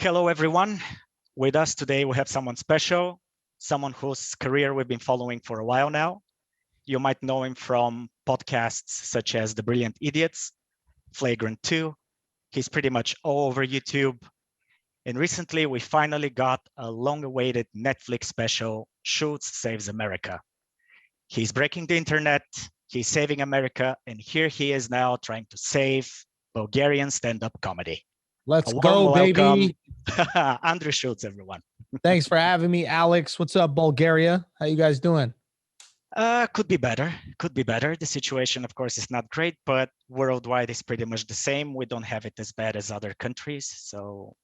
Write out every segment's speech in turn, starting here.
Hello, everyone. With us today, we have someone special, someone whose career we've been following for a while now. You might know him from podcasts such as The Brilliant Idiots, Flagrant 2. He's pretty much all over YouTube. And recently, we finally got a long-awaited Netflix special, Schulz Saves America. He's breaking the internet, he's saving America, and here he is now trying to save Bulgarian stand-up comedy. Let's go, baby. Andrew Schulz, everyone. Thanks for having me, Alex. What's up, Bulgaria? How you guys doing? Could be better. Could be better. The situation, of course, is not great, but worldwide is pretty much the same. We don't have it as bad as other countries. So,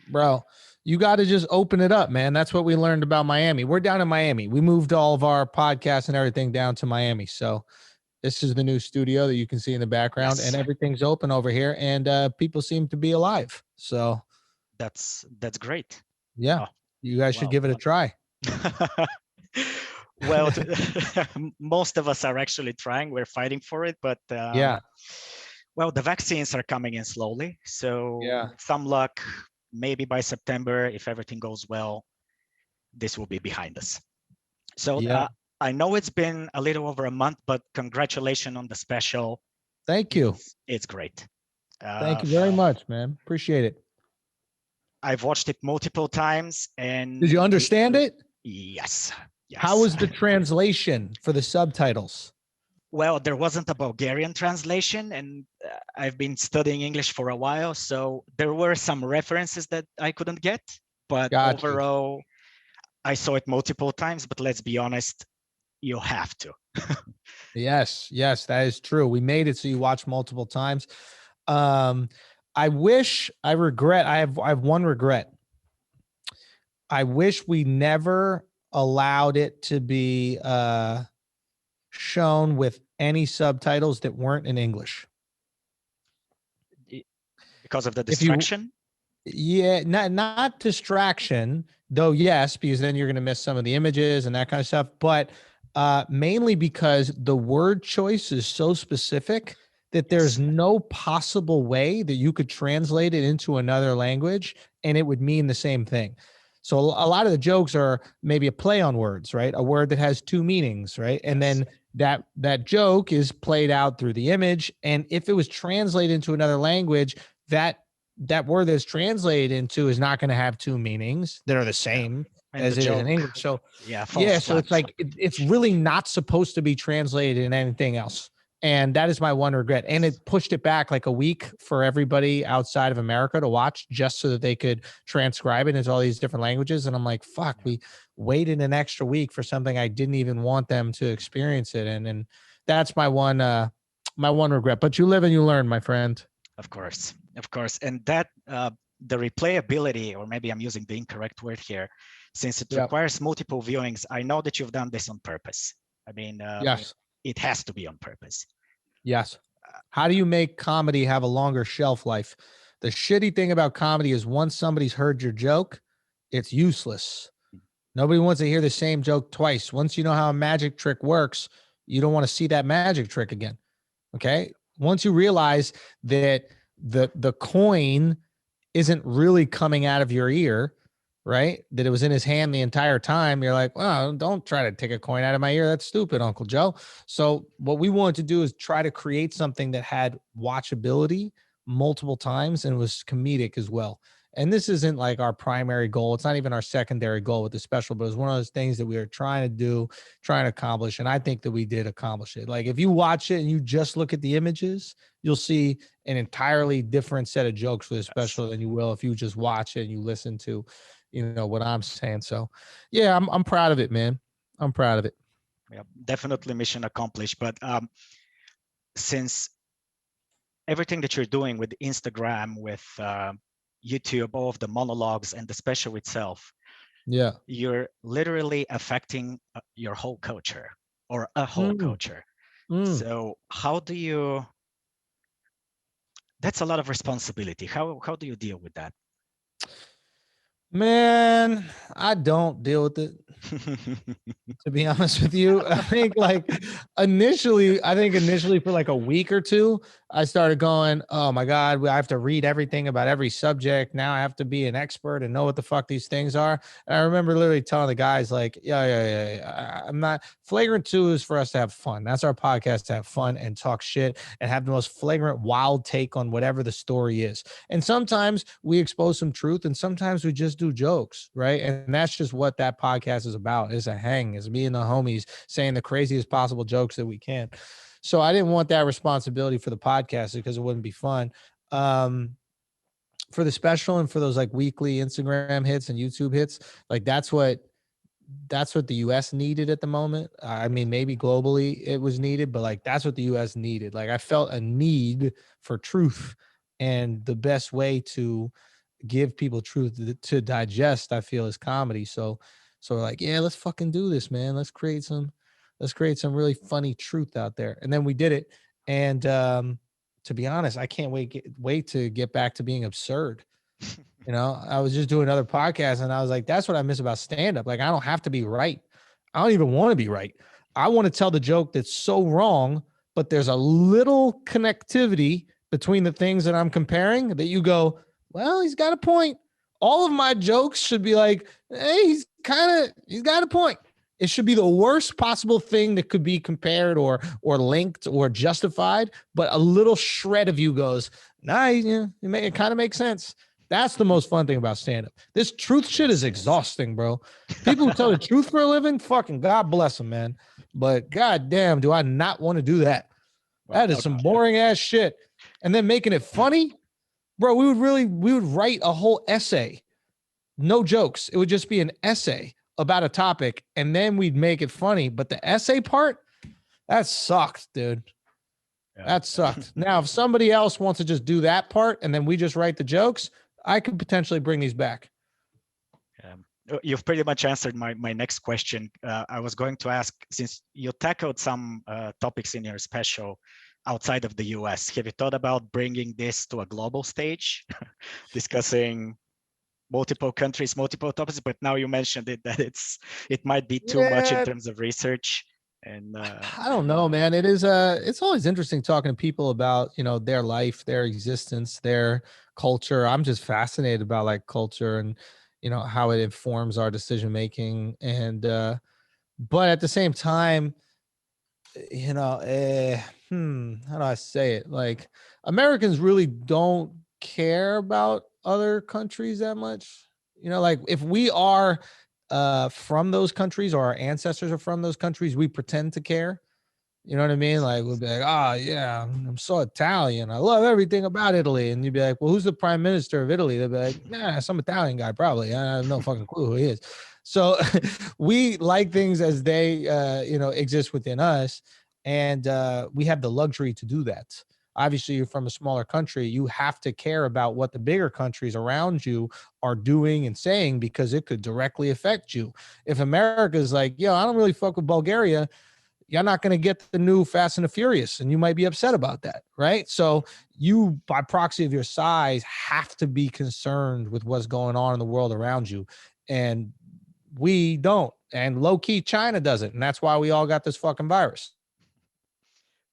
bro, you got to just open it up, man. That's what we learned about Miami. We're down in Miami. We moved all of our podcasts and everything down to Miami. So this is the new studio that you can see in the background, yes. And everything's open over here, and people seem to be alive. So that's great. Yeah, you guys should give it a try. Well, most of us are actually trying. We're fighting for it, but yeah. Well, the vaccines are coming in slowly, so yeah. Some luck, maybe by September, if everything goes well, this will be behind us. So yeah. I know it's been a little over a month, but congratulations on the special. Thank you. It's great. Thank you very much, man. Appreciate it. I've watched it multiple times, and did you understand it? Yes. Yes. How was the translation for the subtitles? Well, there wasn't a Bulgarian translation, and I've been studying English for a while, so there were some references that I couldn't get, but overall, I saw it multiple times, but let's be honest, you have to. Yes, that is true. We made it so you watch multiple times. I have one regret. I wish we never allowed it to be shown with any subtitles that weren't in English. Because of the distraction? Not distraction, though, yes, because then you're going to miss some of the images and that kind of stuff. But mainly because the word choice is so specific that there's no possible way that you could translate it into another language and it would mean the same thing. So a lot of the jokes are maybe a play on words, right? A word that has two meanings, right? And then that joke is played out through the image. And if it was translated into another language, that word that's translated into is not going to have two meanings that are the same as it is in English. So so it's like it's really not supposed to be translated in anything else. And that is my one regret. And it pushed it back like a week for everybody outside of America to watch just so that they could transcribe it into all these different languages. And I'm like, fuck, we waited an extra week for something I didn't even want them to experience it. And that's my one regret. But you live and you learn, my friend. Of course. And that the replayability, or maybe I'm using the incorrect word here, since it requires multiple viewings, I know that you've done this on purpose. I mean, yes. It has to be on purpose. Yes. How do you make comedy have a longer shelf life? The shitty thing about comedy is once somebody's heard your joke, it's useless. Nobody wants to hear the same joke twice. Once you know how a magic trick works, you don't want to see that magic trick again. Okay? Once you realize that the coin isn't really coming out of your ear, right? That it was in his hand the entire time. You're like, well, don't try to take a coin out of my ear. That's stupid, Uncle Joe. So what we wanted to do is try to create something that had watchability multiple times and was comedic as well. And this isn't like our primary goal. It's not even our secondary goal with the special, but it's one of those things that we were trying to accomplish. And I think that we did accomplish it. Like if you watch it and you just look at the images, you'll see an entirely different set of jokes for the special than you will if you just watch it and you listen to what I'm saying. So yeah, I'm proud of it, man. I'm proud of it. Yeah, definitely mission accomplished. But since everything that you're doing with Instagram, with YouTube, all of the monologues and the special itself, you're literally affecting your whole culture or a whole culture. So how do you, that's a lot of responsibility. How do you deal with that? Man, I don't deal with it. To be honest with you, I think initially for like a week or two, I started going, oh my God, I have to read everything about every subject. Now I have to be an expert and know what the fuck these things are. And I remember literally telling the guys like, yeah. I'm not, Flagrant 2 is for us to have fun. That's our podcast, to have fun and talk shit and have the most flagrant, wild take on whatever the story is. And sometimes we expose some truth and sometimes we just do jokes, right? And that's just what that podcast is about, is a hang, is me and the homies saying the craziest possible jokes that we can. So I didn't want that responsibility for the podcast because it wouldn't be fun. For the special and for those like weekly Instagram hits and YouTube hits, like that's what the US needed at the moment. I mean, maybe globally it was needed, but like that's what the US needed. Like I felt a need for truth, and the best way to give people truth to digest, I feel, is comedy. So we're like, yeah, let's fucking do this, man. Let's create some really funny truth out there. And then we did it. And to be honest, I can't wait to get back to being absurd. You know, I was just doing another podcast and I was like, that's what I miss about stand-up. Like, I don't have to be right. I don't even want to be right. I want to tell the joke that's so wrong, but there's a little connectivity between the things that I'm comparing that you go, well, he's got a point. All of my jokes should be like, hey, he's got a point. It should be the worst possible thing that could be compared or linked or justified, but a little shred of you goes, nah, it kind of makes sense. That's the most fun thing about stand-up. This truth shit is exhausting, bro. People who tell the truth for a living, fucking God bless them, man. But God damn, do I not want to do that. That is some boring ass shit. And then making it funny, bro, we would write a whole essay. No jokes. It would just be an essay about a topic, and then we'd make it funny. But the essay part, that sucked, dude. Yeah. That sucked. Now, if somebody else wants to just do that part and then we just write the jokes, I could potentially bring these back. You've pretty much answered my next question. I was going to ask, since you tackled some topics in your special outside of the US, have you thought about bringing this to a global stage, discussing multiple countries, multiple topics? But now you mentioned it, that it might be too much in terms of research. And I don't know, man. It is it's always interesting talking to people about, you know, their life, their existence, their culture. I'm just fascinated about like culture and, you know, how it informs our decision making. And but at the same time, you know, how do I say it? Like, Americans really don't care about other countries that much. You know, like if we are from those countries or our ancestors are from those countries, we pretend to care. You know what I mean? Like we'll be like, oh yeah, I'm so Italian. I love everything about Italy. And you'd be like, well, who's the prime minister of Italy? They'd be like, nah, some Italian guy, probably. I have no fucking clue who he is. So we like things as they, you know, exist within us. And we have the luxury to do that. Obviously, you're from a smaller country. You have to care about what the bigger countries around you are doing and saying, because it could directly affect you. If America's like, yo, I don't really fuck with Bulgaria, you're not going to get the new Fast and the Furious, and you might be upset about that, right? So you, by proxy of your size, have to be concerned with what's going on in the world around you. And we don't. And low-key, China doesn't. And that's why we all got this fucking virus.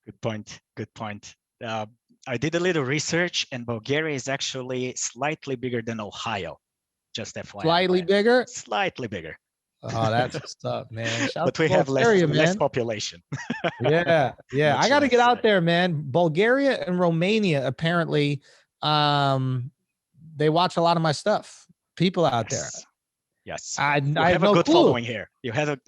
Good point. Good point. I did a little research, and Bulgaria is actually slightly bigger than Ohio. Just FYI. Slightly bigger? Slightly bigger. Oh, that's what's up, man. But we have less population. Yeah. I got to get out there, man. Bulgaria and Romania, apparently, they watch a lot of my stuff. People out there. Yes. I have a good following here. You have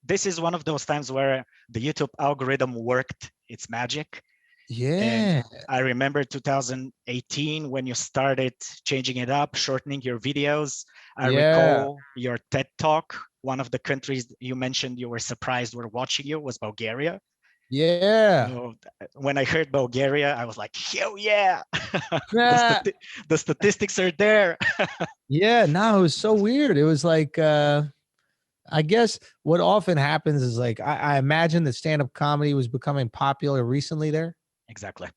this is one of those times where the YouTube algorithm worked its magic. Yeah. And I remember 2018 when you started changing it up, shortening your videos. I recall your TED Talk. One of the countries you mentioned you were surprised were watching you was Bulgaria. Yeah. So when I heard Bulgaria, I was like, hell yeah. The statistics are there. Yeah, no, it was so weird. It was like, I guess what often happens is like, I imagine that stand-up comedy was becoming popular recently there. Exactly.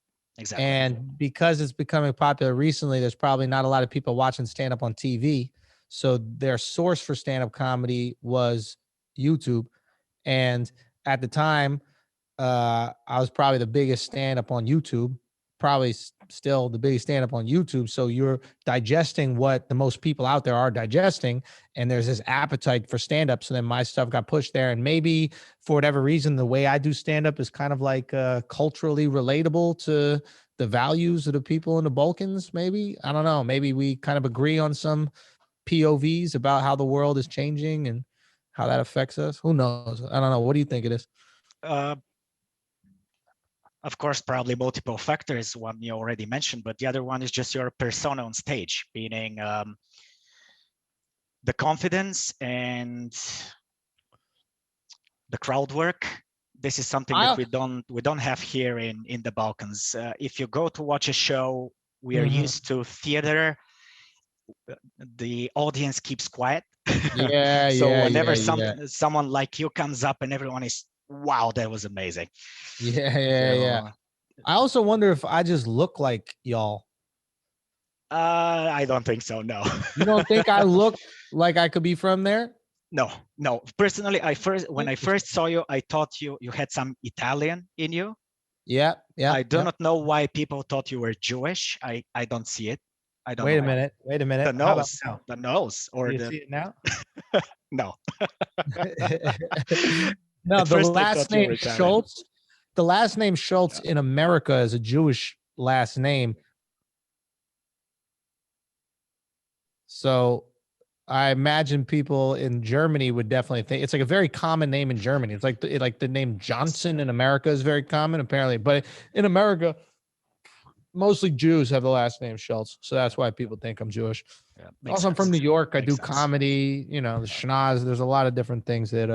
And because it's becoming popular recently, there's probably not a lot of people watching stand-up on TV. So their source for stand-up comedy was YouTube. And at the time, I was probably the biggest stand-up on YouTube. probably still the biggest stand-up on YouTube. So you're digesting what the most people out there are digesting, and there's this appetite for stand-up. So then my stuff got pushed there, and maybe for whatever reason, the way I do stand-up is kind of like culturally relatable to the values of the people in the Balkans. Maybe, I don't know. Maybe we kind of agree on some POVs about how the world is changing and how that affects us. Who knows? I don't know. What do you think it is? Of course, probably multiple factors. One you already mentioned, but the other one is just your persona on stage, meaning the confidence and the crowd work. This is something that we don't have here in the Balkans. If you go to watch a show, we are used to theater. The audience keeps quiet. Yeah. So whenever someone like you comes up and everyone is, wow, that was amazing. Yeah. I also wonder if I just look like y'all. I don't think so. No. You don't think I look like I could be from there? No. Personally, when I first saw you, I thought you had some Italian in you. Yeah. I do not know why people thought you were Jewish. I don't see it. I don't. Wait a minute. The nose, or you see it now? No. No, the last name Schulz. The last name Schulz in America is a Jewish last name. So I imagine people in Germany would definitely think it's like a very common name in Germany. It's like the name Johnson in America is very common, apparently. But in America, mostly Jews have the last name Schulz. So that's why people think I'm Jewish. Yeah, also, I'm from New York. I do comedy, the schnoz. There's a lot of different things that,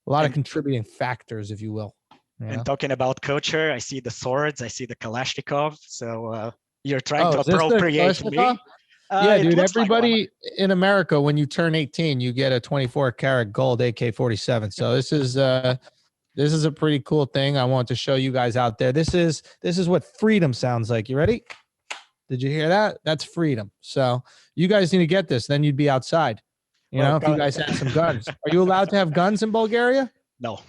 a lot of contributing factors, if you will. And talking about culture, I see the swords, I see the Kalashnikov. So you're trying to appropriate me. Yeah, dude, everybody in America, when you turn 18, you get a 24 karat gold AK-47. So this is a pretty cool thing. I want to show you guys out there. This is what freedom sounds like. You ready? Did you hear that? That's freedom. So you guys need to get this. Then you'd be outside. If you guys had some guns. Are you allowed to have guns in Bulgaria? No.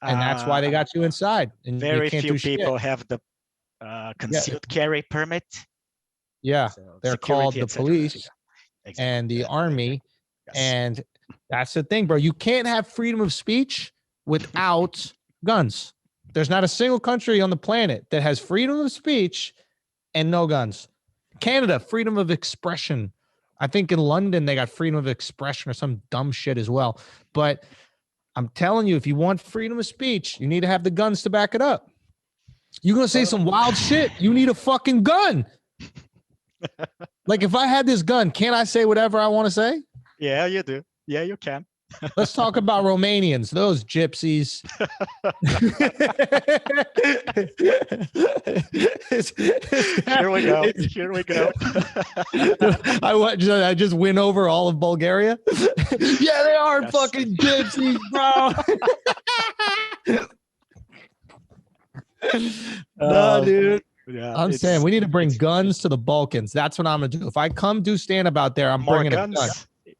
And that's why they got you inside. And very few people have the concealed carry permit. Yeah, so they're called the police and the army. Yes. And that's the thing, bro. You can't have freedom of speech without guns. There's not a single country on the planet that has freedom of speech and no guns. Canada, freedom of expression. I think in London, they got freedom of expression or some dumb shit as well. But I'm telling you, if you want freedom of speech, you need to have the guns to back it up. You're going to say some wild shit. You need a fucking gun. Like if I had this gun, can't I say whatever I want to say? Yeah, you do. Yeah, you can. Let's talk about Romanians, those gypsies. Here we go. I just win over all of Bulgaria. Yeah, they are fucking gypsies, bro. No, dude. Yeah, I'm saying we need to bring guns to the Balkans. That's what I'm gonna do. If I come do stand up out there, I'm bringing a gun.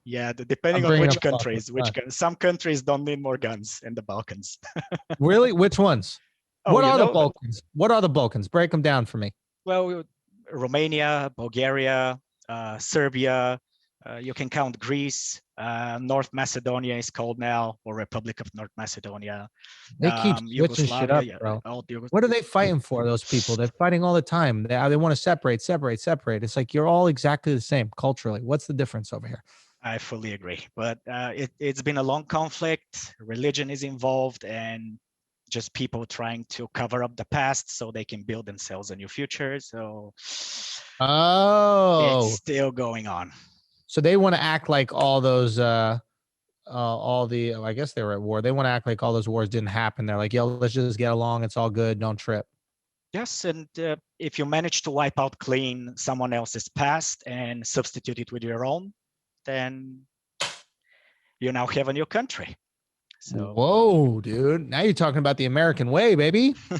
Yeah, depending on which countries. Some countries don't need more guns in the Balkans. Really? Which ones? What are the Balkans? What are the Balkans? Break them down for me. Well, Romania, Bulgaria, Serbia. You can count Greece. North Macedonia is called now, or Republic of North Macedonia. They keep switching shit up, bro. What are they fighting for, those people? They're fighting all the time. They want to separate. It's like you're all exactly the same culturally. What's the difference over here? I fully agree. But it's been a long conflict. Religion is involved, and just people trying to cover up the past so they can build themselves a new future. So it's still going on. So they want to act like all those, I guess they were at war. They want to act like all those wars didn't happen. They're like, yo, let's just get along. It's all good. Don't trip. Yes. And if you manage to wipe out clean someone else's past and substitute it with your own, then you now have a new country. So, whoa, dude. Now you're talking about the American way, baby. You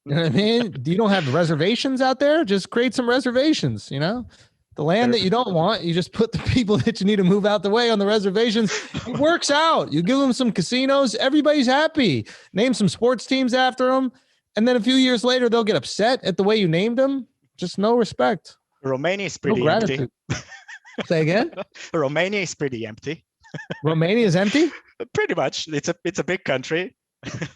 know what I mean? You don't have reservations out there? Just create some reservations, The land that you don't want, you just put the people that you need to move out the way on the reservations. It works out. You give them some casinos, everybody's happy. Name some sports teams after them. And then a few years later, they'll get upset at the way you named them. Just no respect. Romania is No pretty empty. gratitude. Say again? Romania is pretty empty. Romania is empty? Pretty much. It's a big country.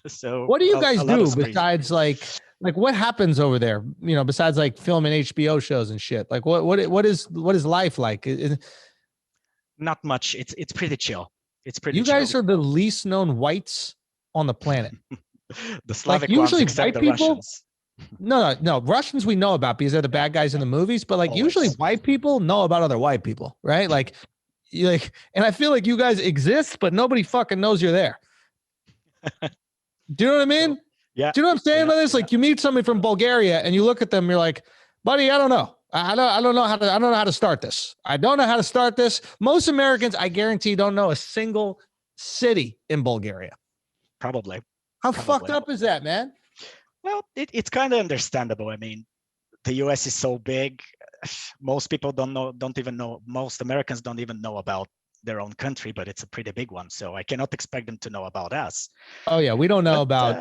So what do you guys do besides like what happens over there? You know, besides like filming HBO shows and shit. Like what is life like? Not much. It's pretty chill. It's pretty. You guys are the least known whites on the planet. The Slavic like usually ones, except white the people. Russians. No. Russians we know about because they're the bad guys in the movies. But like Always. Usually white people know about other white people, right? Like, and I feel like you guys exist, but nobody fucking knows you're there. Do you know what I mean? Yeah. Do you know what I'm saying by this? Like you meet somebody from Bulgaria and you look at them, you're like, buddy, I don't know. I don't know how to start this. I don't know how to start this. Most Americans, I guarantee, don't know a single city in Bulgaria. Probably. How fucked up is that, man? Well, it's kind of understandable. I mean, the US is so big. Most people don't even know. Most Americans don't even know about their own country, but it's a pretty big one. So I cannot expect them to know about us. Oh yeah, we don't know about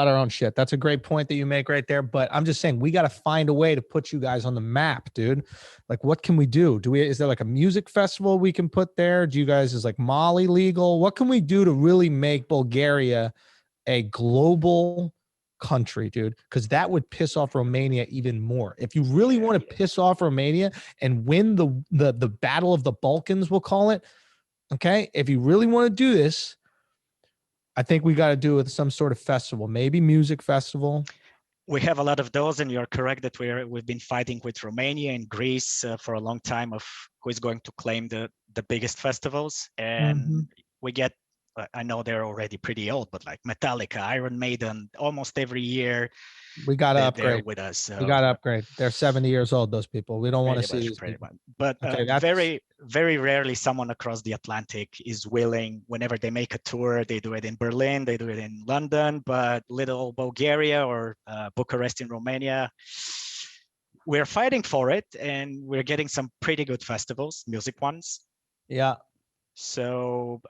our own shit. That's a great point that you make right there. But I'm just saying we got to find a way to put you guys on the map, dude. Like, what can we do? Is there like a music festival we can put there? Do you guys is like Molly legal? What can we do to really make Bulgaria a global country, dude? Because that would piss off Romania even more. If you really want to piss off Romania and win the battle of the Balkans, we'll call it. Okay, if you really want to do this, I think we got to do it with some sort of festival, maybe music festival. We have a lot of those, and you're correct that we've been fighting with Romania and Greece for a long time of who is going to claim the biggest festivals, and we get. I know they're already pretty old, but like Metallica, Iron Maiden, almost every year we got to upgrade with us. So. We got to upgrade. They're 70 years old, those people. We don't want to see these people. But very, very rarely someone across the Atlantic is willing, whenever they make a tour, they do it in Berlin, they do it in London, but little Bulgaria or Bucharest in Romania, we're fighting for it, and we're getting some pretty good festivals, music ones. Yeah. So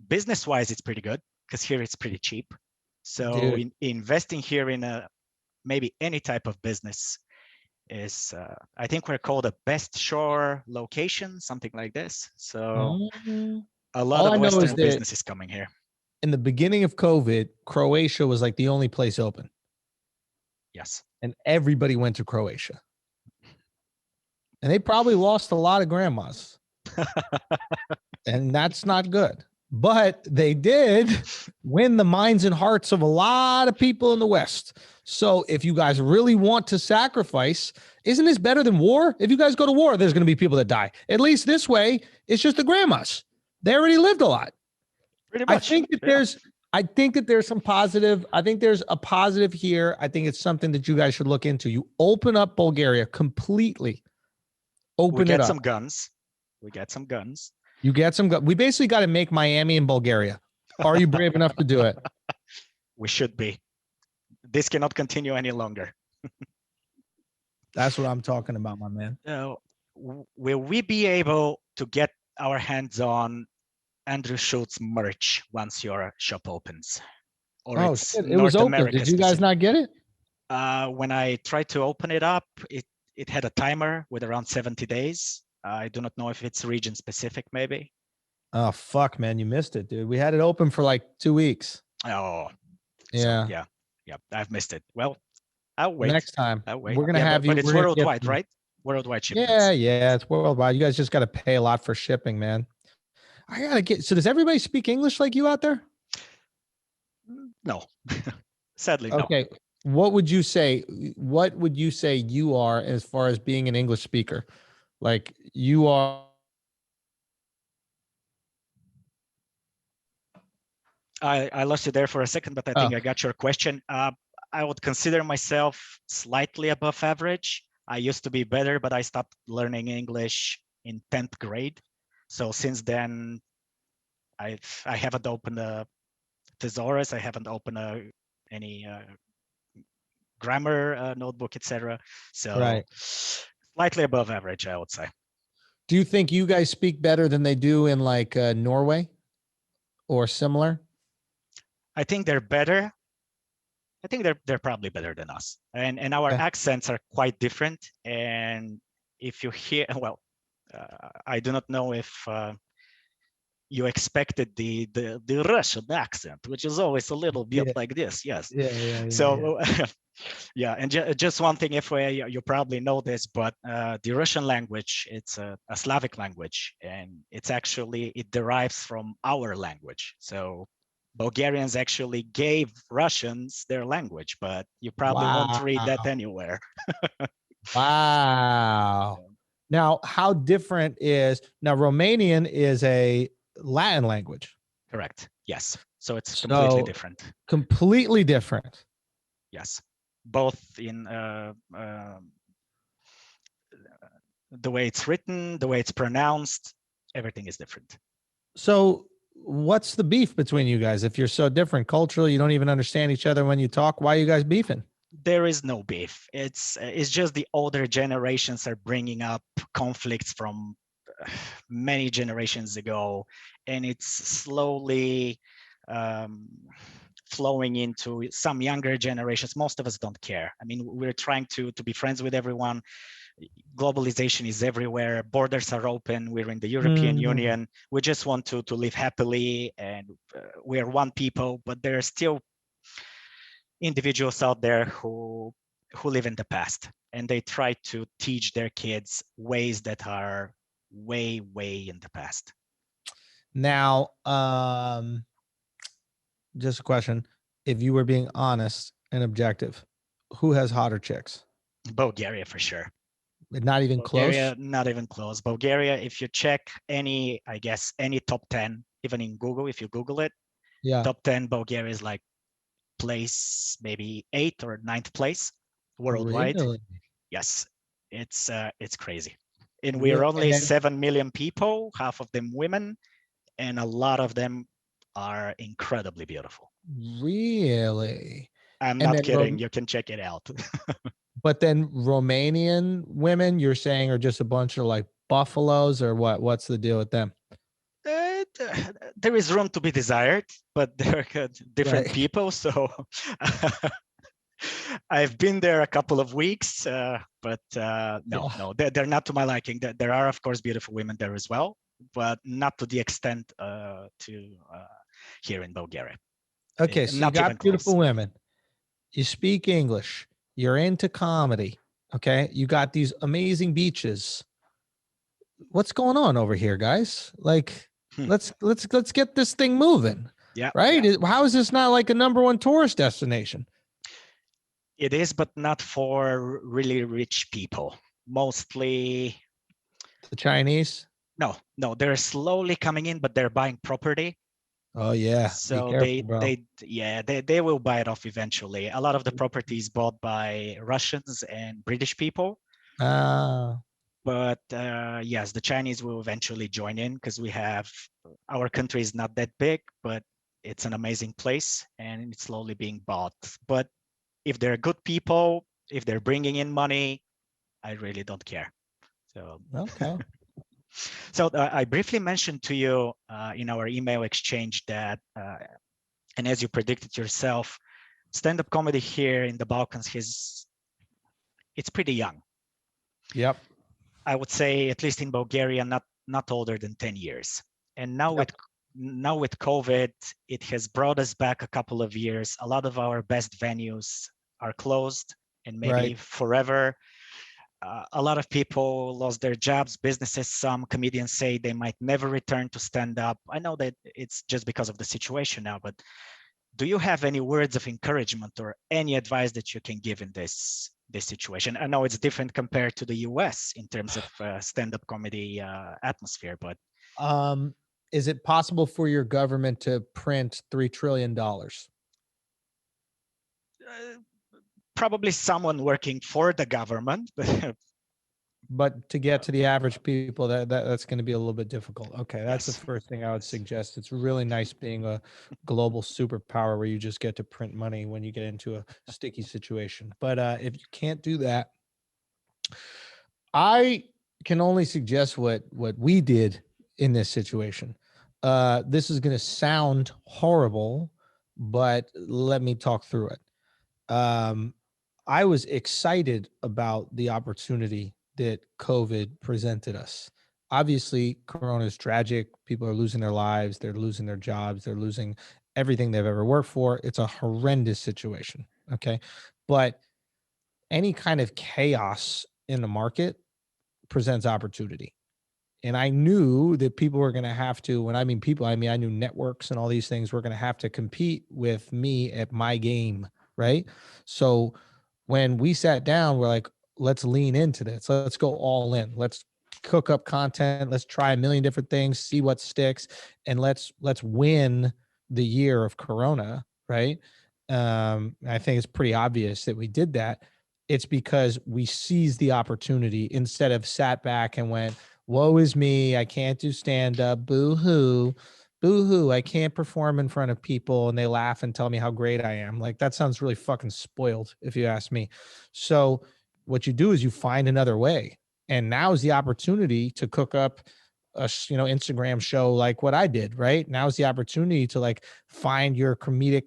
business-wise, it's pretty good because here it's pretty cheap. So investing here in maybe any type of business is, I think we're called a best shore location, something like this. So a lot of Western business is coming here. In the beginning of COVID, Croatia was like the only place open. Yes. And everybody went to Croatia. And they probably lost a lot of grandmas. And that's not good. But they did win the minds and hearts of a lot of people in the West. So if you guys really want to sacrifice, isn't this better than war? If you guys go to war, there's going to be people that die. At least this way, it's just the grandmas. They already lived a lot. Pretty much. I think that there's some positive. I think there's a positive here. I think it's something that you guys should look into. You open up Bulgaria completely. We get some guns. We get some guns. You get some. We basically got to make Miami in Bulgaria. Are you brave enough to do it? We should be. This cannot continue any longer. That's what I'm talking about, my man. Will we be able to get our hands on Andrew Schulz merch once your shop opens? Or it was open. America Did you guys not get it? When I tried to open it up, it had a timer with around 70 days. I do not know if it's region specific, maybe. Oh, fuck, man. You missed it, dude. We had it open for like 2 weeks. Oh, yeah. So, yeah. I've missed it. Well, I'll wait. Next time. I'll wait. We're going to have you. But it's worldwide, right? Worldwide shipping. Yeah. It's worldwide. You guys just got to pay a lot for shipping, man. I got to get. So does everybody speak English like you out there? No. Sadly, no. Okay. What would you say you are as far as being an English speaker? Like you are. I lost you there for a second, but I think I got your question. I would consider myself slightly above average. I used to be better, but I stopped learning English in 10th grade. So since then, I haven't opened a thesaurus. I haven't opened any grammar notebook, etc. So slightly above average, I would say. Do you think you guys speak better than they do in like Norway or similar? I think they're better. I think they're probably better than us, and our accents are quite different. And if you hear, well, I do not know if you expected the Russian accent, which is always a little bit like this. Yes. So yeah, and just one thing, if you probably know this, but the Russian language, it's a Slavic language, and it derives from our language. So Bulgarians actually gave Russians their language, but you probably won't read that anywhere. Wow. Now, how different now Romanian is a Latin language. Correct. Yes. So it's completely different. Completely different. Yes. Both in the way it's written, the way it's pronounced, everything is different. So what's the beef between you guys? If you're so different culturally, you don't even understand each other when you talk, why are you guys beefing? There is no beef. It's just the older generations are bringing up conflicts from many generations ago, and it's slowly flowing into some younger generations. Most of us don't care. I mean, we're trying to be friends with everyone. Globalization is everywhere. Borders are open. We're in the European Union. We just want to live happily, and we're one people. But there are still individuals out there who live in the past, and they try to teach their kids ways that are way in the past. Now, just a question: if you were being honest and objective, who has hotter chicks? Bulgaria for sure. Not even Bulgaria, close. not even close. Bulgaria, if you check any top 10, even in Google, if you Google it, top 10, Bulgaria is like place maybe 8th or 9th place worldwide. Really? Yes, it's crazy. And we're only 7 million people, half of them women, and a lot of them are incredibly beautiful. Really? I'm not kidding. You can check it out. But then Romanian women, you're saying, are just a bunch of like buffaloes, or what? What's the deal with them? There is room to be desired, but they're different people. So I've been there a couple of weeks, but no, they're not to my liking. There are, of course, beautiful women there as well, but not to the extent here in Bulgaria. Okay, so you got beautiful women. You speak English. You're into comedy. Okay, you got these amazing beaches. What's going on over here, guys? Like, let's get this thing moving. Yeah. Right? Yeah. How is this not like a number 1 tourist destination? It is, but not for really rich people. Mostly the Chinese. No, they're slowly coming in, but they're buying property. Oh yeah. So careful, they will buy it off eventually. A lot of the property is bought by Russians and British people. But yes, the Chinese will eventually join in, because our country is not that big, but it's an amazing place and it's slowly being bought. But if they're good people, if they're bringing in money, I really don't care. So okay. So I briefly mentioned to you in our email exchange that, and as you predicted yourself, stand-up comedy here in the Balkans it's pretty young. Yep. I would say, at least in Bulgaria, not older than 10 years. And now with COVID, it has brought us back a couple of years. A lot of our best venues are closed, and maybe forever. A lot of people lost their jobs, businesses. Some comedians say they might never return to stand up. I know that it's just because of the situation now, but do you have any words of encouragement or any advice that you can give in this situation? I know it's different compared to the US in terms of stand-up comedy atmosphere, but is it possible for your government to print $3 trillion? Probably someone working for the government, but to get to the average people, that's going to be a little bit difficult. Okay, that's the first thing I would suggest. It's really nice being a global superpower where you just get to print money when you get into a sticky situation. But if you can't do that, I can only suggest what we did in this situation. This is going to sound horrible, but let me talk through it. I was excited about the opportunity that COVID presented us. Obviously, Corona is tragic. People are losing their lives. They're losing their jobs. They're losing everything they've ever worked for. It's a horrendous situation. Okay. But any kind of chaos in the market presents opportunity. And I knew that people were going to have to, when I mean people, I mean, I knew networks and all these things were going to have to compete with me at my game. Right. So when we sat down, we're like, let's lean into this. Let's go all in. Let's cook up content. Let's try a million different things, see what sticks, and let's win the year of Corona. Right. I think it's pretty obvious that we did that. It's because we seized the opportunity instead of sat back and went, woe is me, I can't do stand-up, boo-hoo, boo-hoo, I can't perform in front of people, and they laugh and tell me how great I am. Like, that sounds really fucking spoiled, if you ask me. So what you do is you find another way. And now is the opportunity to cook up a Instagram show like what I did, right? Now is the opportunity to like find your comedic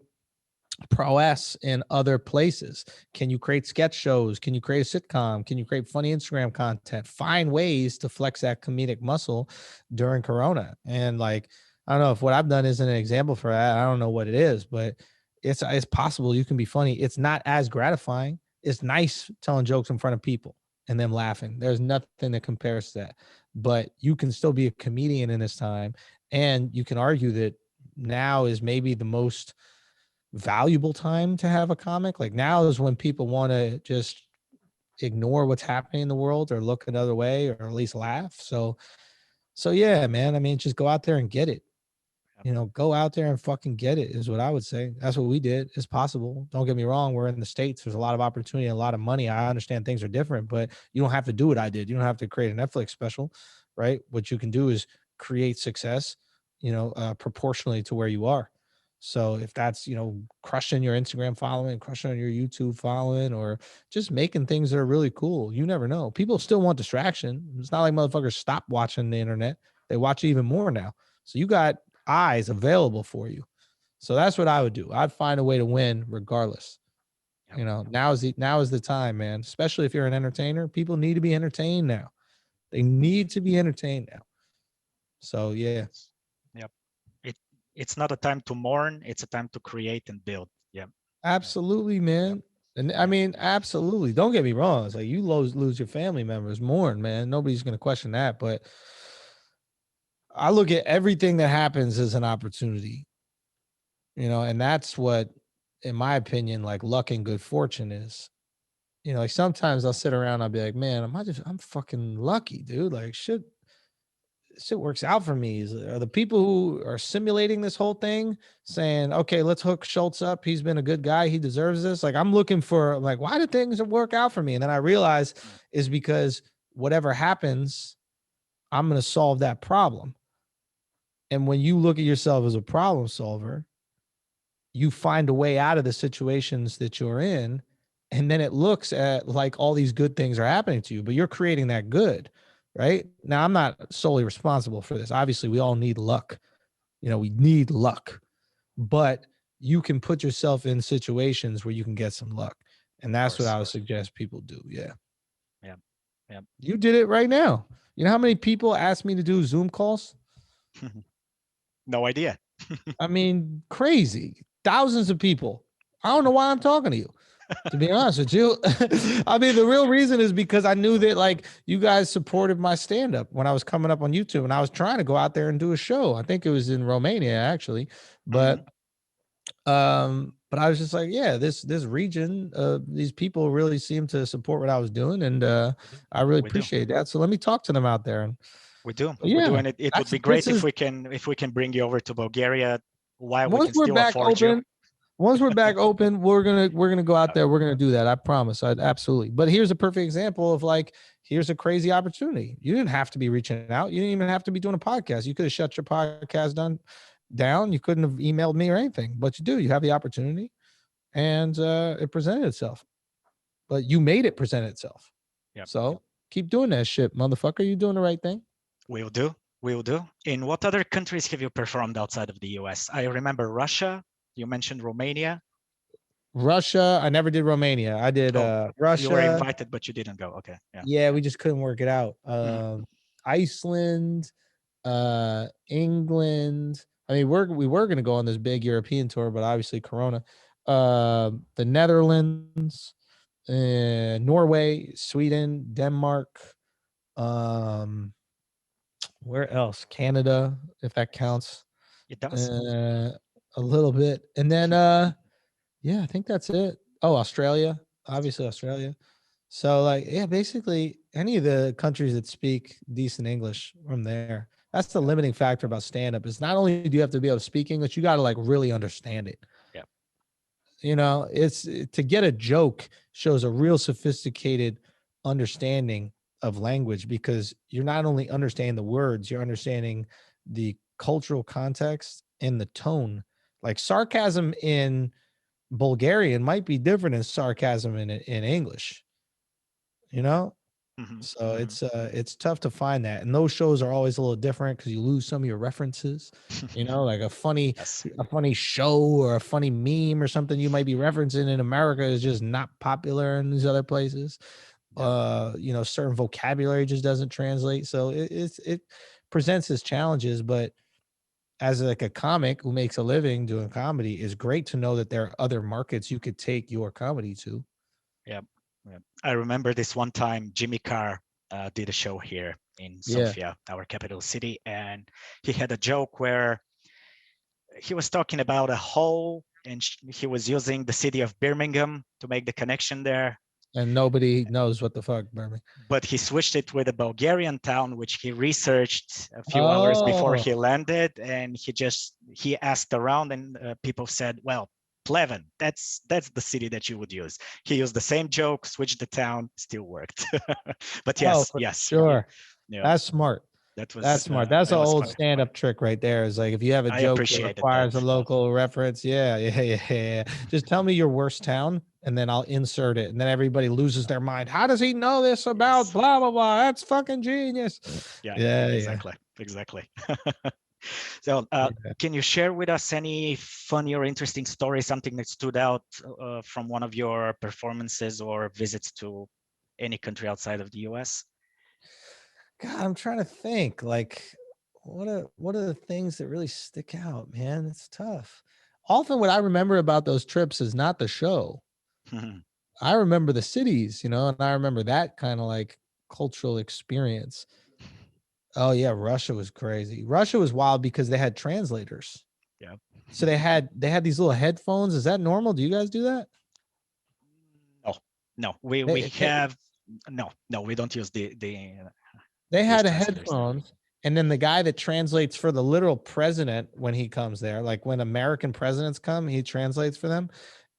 prowess in other places. Can you create sketch shows? Can you create a sitcom? Can you create funny Instagram content? Find ways to flex that comedic muscle during Corona. And like, I don't know if what I've done isn't an example for that. I don't know what it is, but it's possible you can be funny. It's not as gratifying. It's nice telling jokes in front of people and them laughing. There's nothing that compares to that. But you can still be a comedian in this time. And you can argue that now is maybe the most valuable time to have a comic. Like, now is when people want to just ignore what's happening in the world or look another way or at least laugh. So yeah, man, I mean, just go out there and get it. Go out there and fucking get it is what I would say. That's what we did. It's possible. Don't get me wrong. We're in the States. There's a lot of opportunity, a lot of money. I understand things are different, but you don't have to do what I did. You don't have to create a Netflix special, right? What you can do is create success, proportionally to where you are. So if that's, crushing your Instagram following, crushing on your YouTube following, or just making things that are really cool, you never know. People still want distraction. It's not like motherfuckers stop watching the internet. They watch even more now. So you got eyes available for you. So that's what I would do. I'd find a way to win regardless. Now is the time, man. Especially if you're an entertainer. People need to be entertained now. They need to be entertained now. So yeah. Yep. It's not a time to mourn. It's a time to create and build. Yeah. Absolutely, man. And I mean, absolutely. Don't get me wrong. It's like you lose your family members, mourn, man. Nobody's going to question that. But I look at everything that happens as an opportunity, and that's what, in my opinion, like luck and good fortune is. Like sometimes I'll sit around, I'll be like, man, I'm fucking lucky, dude. Like shit works out for me. Are the people who are simulating this whole thing saying, okay, let's hook Schulz up. He's been a good guy. He deserves this. Like I'm looking for like, why do things work out for me? And then I realize is because whatever happens, I'm going to solve that problem. And when you look at yourself as a problem solver, you find a way out of the situations that you're in. And then it looks at like all these good things are happening to you, but you're creating that good, right? Now, I'm not solely responsible for this. Obviously, we all need luck. We need luck, but you can put yourself in situations where you can get some luck. And that's what I would suggest people do. Yeah. Yeah. Yeah. You did it right now. You know how many people asked me to do Zoom calls? No idea. I mean, crazy. Thousands of people. I don't know why I'm talking to you, to be honest with you. I mean, the real reason is because I knew that like you guys supported my stand-up when I was coming up on YouTube, and I was trying to go out there and do a show. I think it was in Romania actually, but I was just like, yeah, this region, these people really seem to support what I was doing, and I really appreciate that. So let me talk to them out there. And we do. Yeah, we do, and it would be great if we can bring you over to Bulgaria while we can still afford you. Once we're back open, we're gonna go out there. We're gonna do that. I promise. Absolutely. But here's a perfect example of like, here's a crazy opportunity. You didn't have to be reaching out. You didn't even have to be doing a podcast. You could have shut your podcast down. You couldn't have emailed me or anything. But you do. You have the opportunity, and it presented itself. But you made it present itself. Yep. So keep doing that shit, motherfucker. You're doing the right thing. We'll do. In what other countries have you performed outside of the US? I remember Russia. You mentioned Romania. Russia. I never did Romania. I did Russia. You were invited, but you didn't go. Okay. Yeah, we just couldn't work it out. Iceland, England. I mean, we were going to go on this big European tour, but obviously Corona. The Netherlands, Norway, Sweden, Denmark. Where else? Canada, if that counts. It does. A little bit, and then yeah, I think that's it. Oh, Australia, obviously Australia. So like, yeah, basically any of the countries that speak decent English from there. That's the limiting factor about stand-up is not only do you have to be able to speak English, you got to like really understand it. Yeah. You know, it's to get a joke shows a real sophisticated understanding of language because you're not only understanding the words, you're understanding the cultural context and the tone. Like sarcasm in Bulgarian might be different than sarcasm in English. You know? So it's tough to find that, and those shows are always a little different because you lose some of your references. You know, like a funny show or a funny meme or something you might be referencing in America is just not popular in these other places. You know, certain vocabulary just doesn't translate, so it presents its challenges. But as like a comic who makes a living doing comedy, it's great to know that there are other markets you could take your comedy to. Yeah. I remember this one time Jimmy Carr did a show here in Sofia, our capital city, and he had a joke where he was talking about a hole and he was using the city of Birmingham to make the connection there. And nobody knows what the fuck Birmingham. But he switched it with a Bulgarian town, which he researched a few hours before he landed, and he asked around, and people said, "Well, Pleven, that's the city that you would use." He used the same joke, switched the town, still worked. But yes, sure, that's smart. That's smart. That's an old stand-up trick right there. Is like if you have a joke that requires a local reference, yeah. Just tell me your worst town, and then I'll insert it, and then everybody loses their mind. How does he know this about blah blah blah? That's fucking genius. Yeah, exactly. So, can you share with us any funny or interesting story, something that stood out from one of your performances or visits to any country outside of the US? God, I'm trying to think. Like, what are the things that really stick out, man? It's tough. Often, what I remember about those trips is not the show. I remember the cities, you know, and I remember that kind of like cultural experience. Oh yeah, Russia was crazy. Russia was wild because they had translators. Yeah. So they had these little headphones. Is that normal? Do you guys do that? No. We don't use the they had headphones, and then the guy that translates for the literal president when he comes there, like when American presidents come, he translates for them.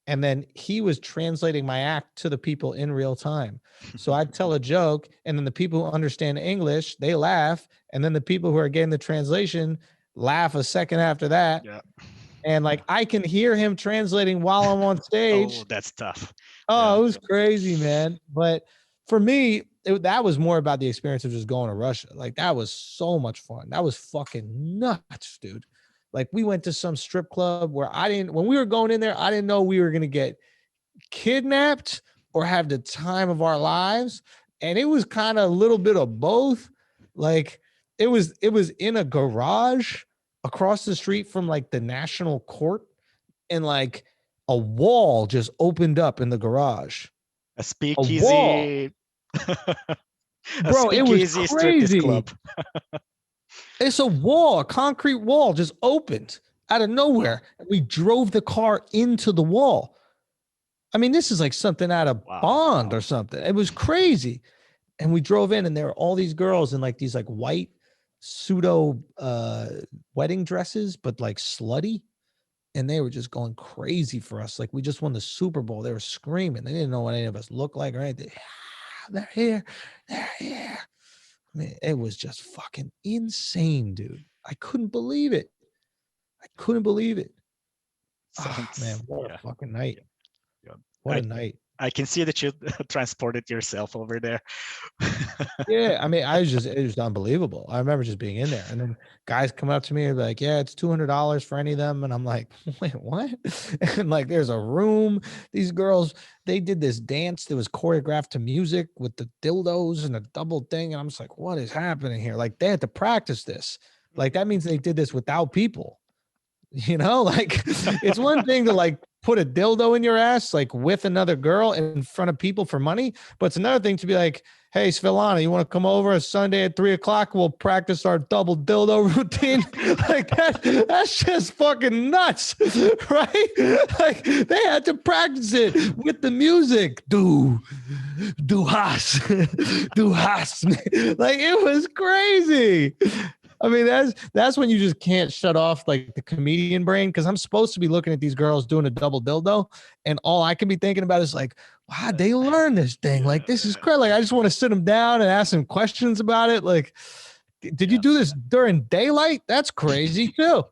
And then he was translating my act to the people in real time. So I'd tell a joke, and then the people who understand English, they laugh. And then the people who are getting the translation laugh a second after that. Yeah. And like, I can hear him translating while I'm on stage. Oh, that's tough. Oh, it was crazy, man. But for me, that was more about the experience of just going to Russia. Like, that was so much fun. That was fucking nuts, dude. Like, we went to some strip club where when we were going in there, I didn't know we were going to get kidnapped or have the time of our lives. And it was kind of a little bit of both. Like, it was in a garage across the street from like the national court, and like a wall just opened up in the garage. A speakeasy. Bro, it was crazy. Club. It's a wall, a concrete wall just opened out of nowhere. We drove the car into the wall. I mean, this is like something out of Bond or something. It was crazy. And we drove in, and there were all these girls in like these like white pseudo wedding dresses, but like slutty. And they were just going crazy for us. Like, we just won the Super Bowl. They were screaming. They didn't know what any of us looked like or anything. They're here. They're here. I mean, it was just fucking insane, dude. I couldn't believe it. Oh, man, what a fucking night. What a night. I can see that you transported yourself over there. Yeah, I mean, it was unbelievable. I remember just being in there, and then guys come up to me and be like, "Yeah, it's $200 for any of them," and I'm like, "Wait, what?" And like, there's a room. These girls, they did this dance that was choreographed to music with the dildos and a double thing, and I'm just like, "What is happening here?" Like, they had to practice this. Like, that means they did this without people. You know, like it's one thing to like put a dildo in your ass, like with another girl in front of people for money. But it's another thing to be like, hey, Svelana, you want to come over a Sunday at 3:00? We'll practice our double dildo routine. Like that's just fucking nuts, right? Like they had to practice it with the music. Do has, do has. Like it was crazy. I mean, that's when you just can't shut off like the comedian brain, because I'm supposed to be looking at these girls doing a double dildo, and all I can be thinking about is like, wow, they learn this thing. Like, this is crazy. Like, I just want to sit them down and ask them questions about it. Like, did you do this during daylight? That's crazy too.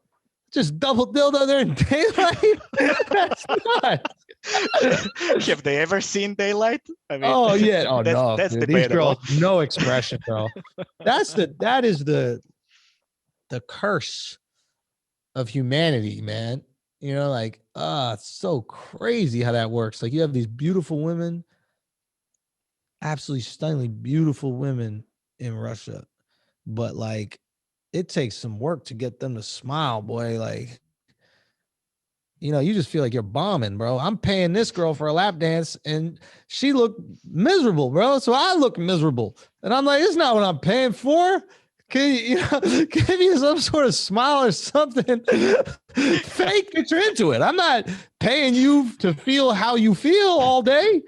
Just double dildo during daylight? That's nuts. Have they ever seen daylight? I mean, oh yeah. Oh no, that's dude. These debatable. girls, no expression, bro. That is the curse of humanity, man. You know, like, it's so crazy how that works. Like, you have these beautiful women, absolutely stunningly beautiful women in Russia, but like, it takes some work to get them to smile, boy. Like, you know, you just feel like you're bombing, bro. I'm paying this girl for a lap dance and she looked miserable, bro. So I look miserable. And I'm like, it's not what I'm paying for. Can you give me some sort of smile or something? Fake that you're into it. I'm not paying you to feel how you feel all day,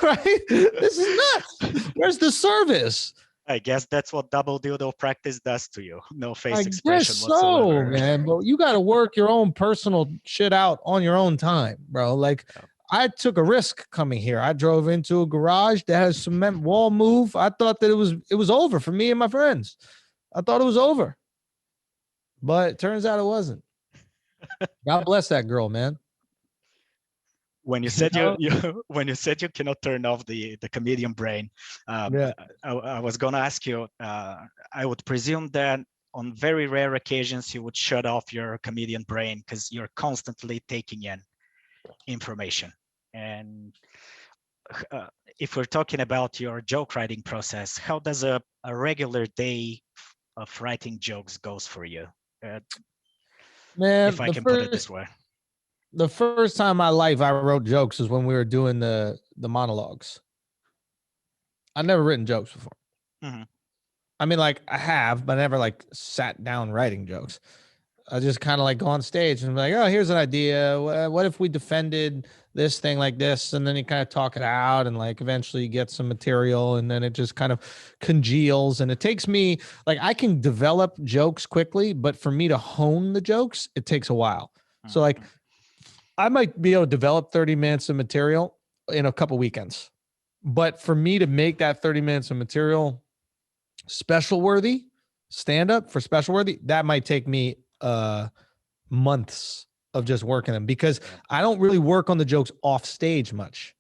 right? This is nuts. Where's the service? I guess that's what double dildo practice does to you. No face I expression guess whatsoever. so, man. But you got to work your own personal shit out on your own time, bro. Like, I took a risk coming here. I drove into a garage that has cement wall move. I thought that it was over for me and my friends. I thought it was over, but it turns out it wasn't. God bless that girl, man. When you said when you said you cannot turn off the comedian brain, Yeah. I was gonna ask you. I would presume that on very rare occasions you would shut off your comedian brain because you're constantly taking in information. And if we're talking about your joke writing process, how does a regular day of writing jokes goes for you? Man, if I can put it this way. The first time in my life I wrote jokes is when we were doing the monologues. I've never written jokes before. Mm-hmm. I mean, like, I have, but I never like sat down writing jokes. I just kind of like go on stage and be like, oh, here's an idea. What if we defended this thing like this? And then you kind of talk it out and like eventually you get some material and then it just kind of congeals. And it takes me, like, I can develop jokes quickly, but for me to hone the jokes, it takes a while. Mm-hmm. So like, I might be able to develop 30 minutes of material in a couple weekends, but for me to make that 30 minutes of material special worthy, stand up for special worthy, that might take me months of just working them, because I don't really work on the jokes off stage much,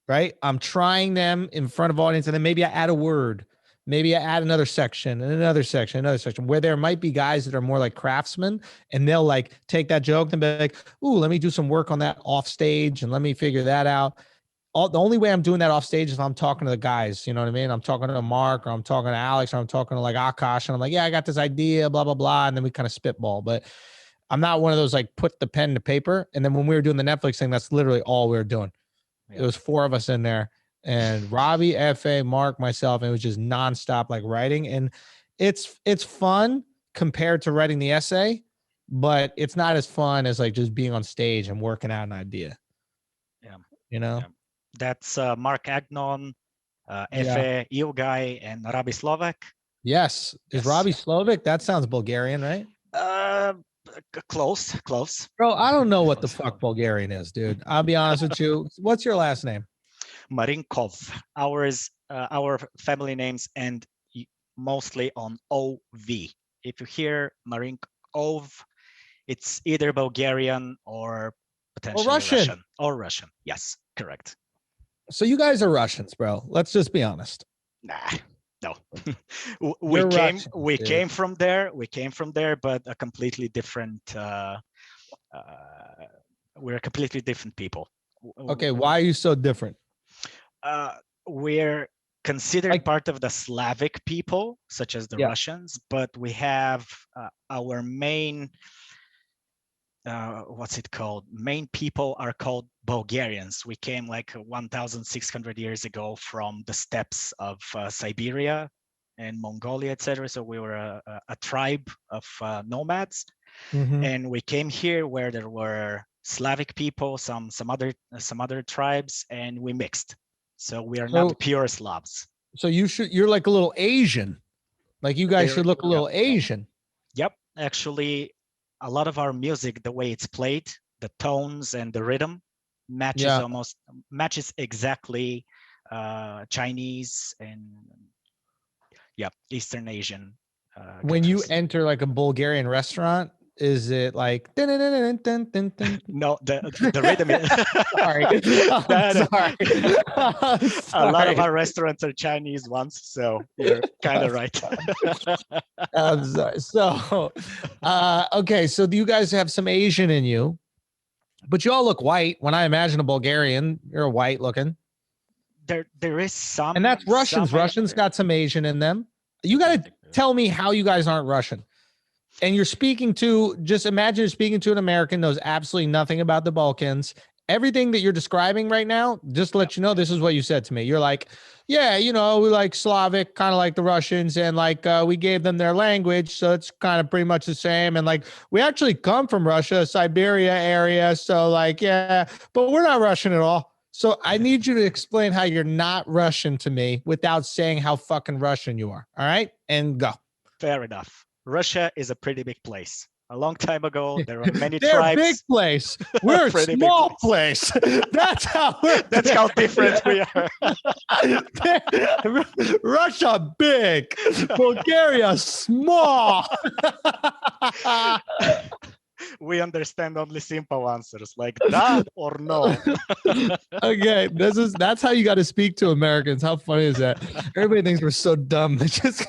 right? I'm trying them in front of audience, and then maybe I add a word, maybe I add another section and another section where there might be guys that are more like craftsmen, and they'll like take that joke and be like, ooh, let me do some work on that off stage and let me figure that out. The only way I'm doing that off stage is if I'm talking to the guys, you know what I mean? I'm talking to Mark, or I'm talking to Alex, or I'm talking to like Akash, and I'm like, yeah, I got this idea, blah, blah, blah. And then we kind of spitball. But I'm not one of those like put the pen to paper. And then when we were doing the Netflix thing, that's literally all we were doing. Yeah. It was 4 of us in there, and Robbie, F.A., Mark, myself, and it was just nonstop like writing. And it's fun compared to writing the essay, but it's not as fun as like just being on stage and working out an idea. Yeah. You know? Yeah. That's Mark Agnon, Efe Ilgay, and Robbie Slovak. Yes. Is Robbie Slovak? That sounds Bulgarian, right? Close. Bro, I don't know what the fuck Bulgarian is, dude. I'll be honest with you. What's your last name? Marinkov. Our family names end mostly on OV. If you hear Marinkov, it's either Bulgarian or potentially Russian. Or Russian. Yes, correct. So you guys are Russians, bro. Let's just be honest. Nah, no. You're Russians, we dude. came from there. We came from there, but a completely different. We're completely different people. Okay, why are you so different? We're considered Like- part of the Slavic people, such as the Yeah. Russians, but we have our main. What's it called? Main people are called Bulgarians. We came like 1,600 years ago from the steppes of Siberia and Mongolia, etc. So we were a tribe of nomads, and we came here where there were Slavic people, some other tribes, and we mixed. So we are not pure Slavs. So you're like a little Asian. Like you guys should look a little Asian. Yep, actually, a lot of our music, the way it's played, the tones and the rhythm matches exactly Chinese and Eastern Asian. When you guitars. enter like a Bulgarian restaurant, is it like No, the rhythm is sorry. I'm sorry. A lot of our restaurants are Chinese ones, so you're kind of right. I'm sorry. So okay, so you guys have some Asian in you, but you all look white. When I imagine a Bulgarian, you're white looking. There is some, and that's Russians. Russians got some Asian in them. You got to tell me how you guys aren't Russian. And you're speaking to, just imagine you're speaking to an American, knows absolutely nothing about the Balkans. Everything that you're describing right now, just to let you know, this is what you said to me. You're like, yeah, we like Slavic, kind of like the Russians, and like we gave them their language, so it's kind of pretty much the same. And like we actually come from Russia, Siberia area, so like yeah, but we're not Russian at all. So I need you to explain how you're not Russian to me without saying how fucking Russian you are. All right, and go. Fair enough. Russia is a pretty big place. A long time ago, there were many They're tribes. Big place. We're a small place. That's how That's how different we are. Russia big, Bulgaria small. We understand only simple answers like that or no. Okay, that's how you got to speak to Americans. How funny is that? Everybody thinks we're so dumb. They just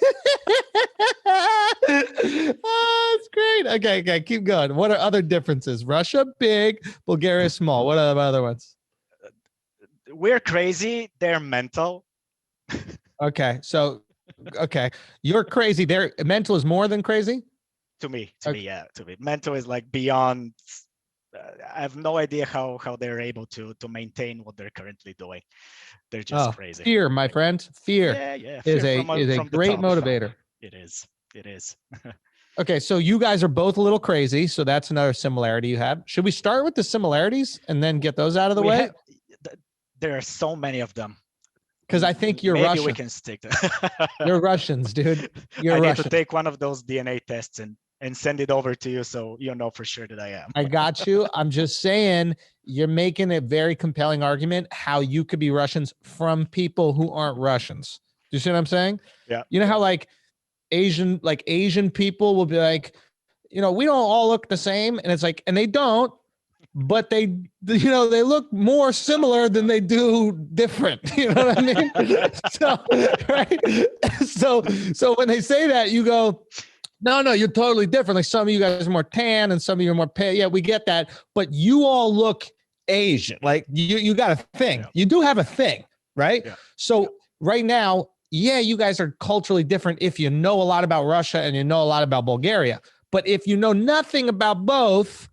oh, it's great. Okay, keep going. What are other differences? Russia big, Bulgaria small. What are the other ones? We're crazy. They're mental. Okay, so you're crazy. Their mental is more than crazy. To me, mental is like beyond. I have no idea how they're able to maintain what they're currently doing. They're just crazy. Fear, my friend. Fear, is a great motivator. It is. Okay, so you guys are both a little crazy, so that's another similarity you have. Should we start with the similarities and then get those out of the way? There are so many of them. Because I think you're Maybe Russian. we can stick to. You're Russians, dude. You're I Russian. need to take one of those DNA tests and send it over to you so you know for sure that I am. I got you. I'm just saying you're making a very compelling argument how you could be Russians from people who aren't Russians. Do you see what I'm saying? Yeah. You know how like Asian people will be like, we don't all look the same, and it's like, and they don't, but they look more similar than they do different. You know what I mean? So right. So when they say that, you go, no, you're totally different. Like some of you guys are more tan and some of you are more pale. Yeah, we get that, but you all look Asian. Like you got a thing. Yeah. You do have a thing, right? Yeah. So right now, yeah, you guys are culturally different if you know a lot about Russia and you know a lot about Bulgaria. But if you know nothing about both,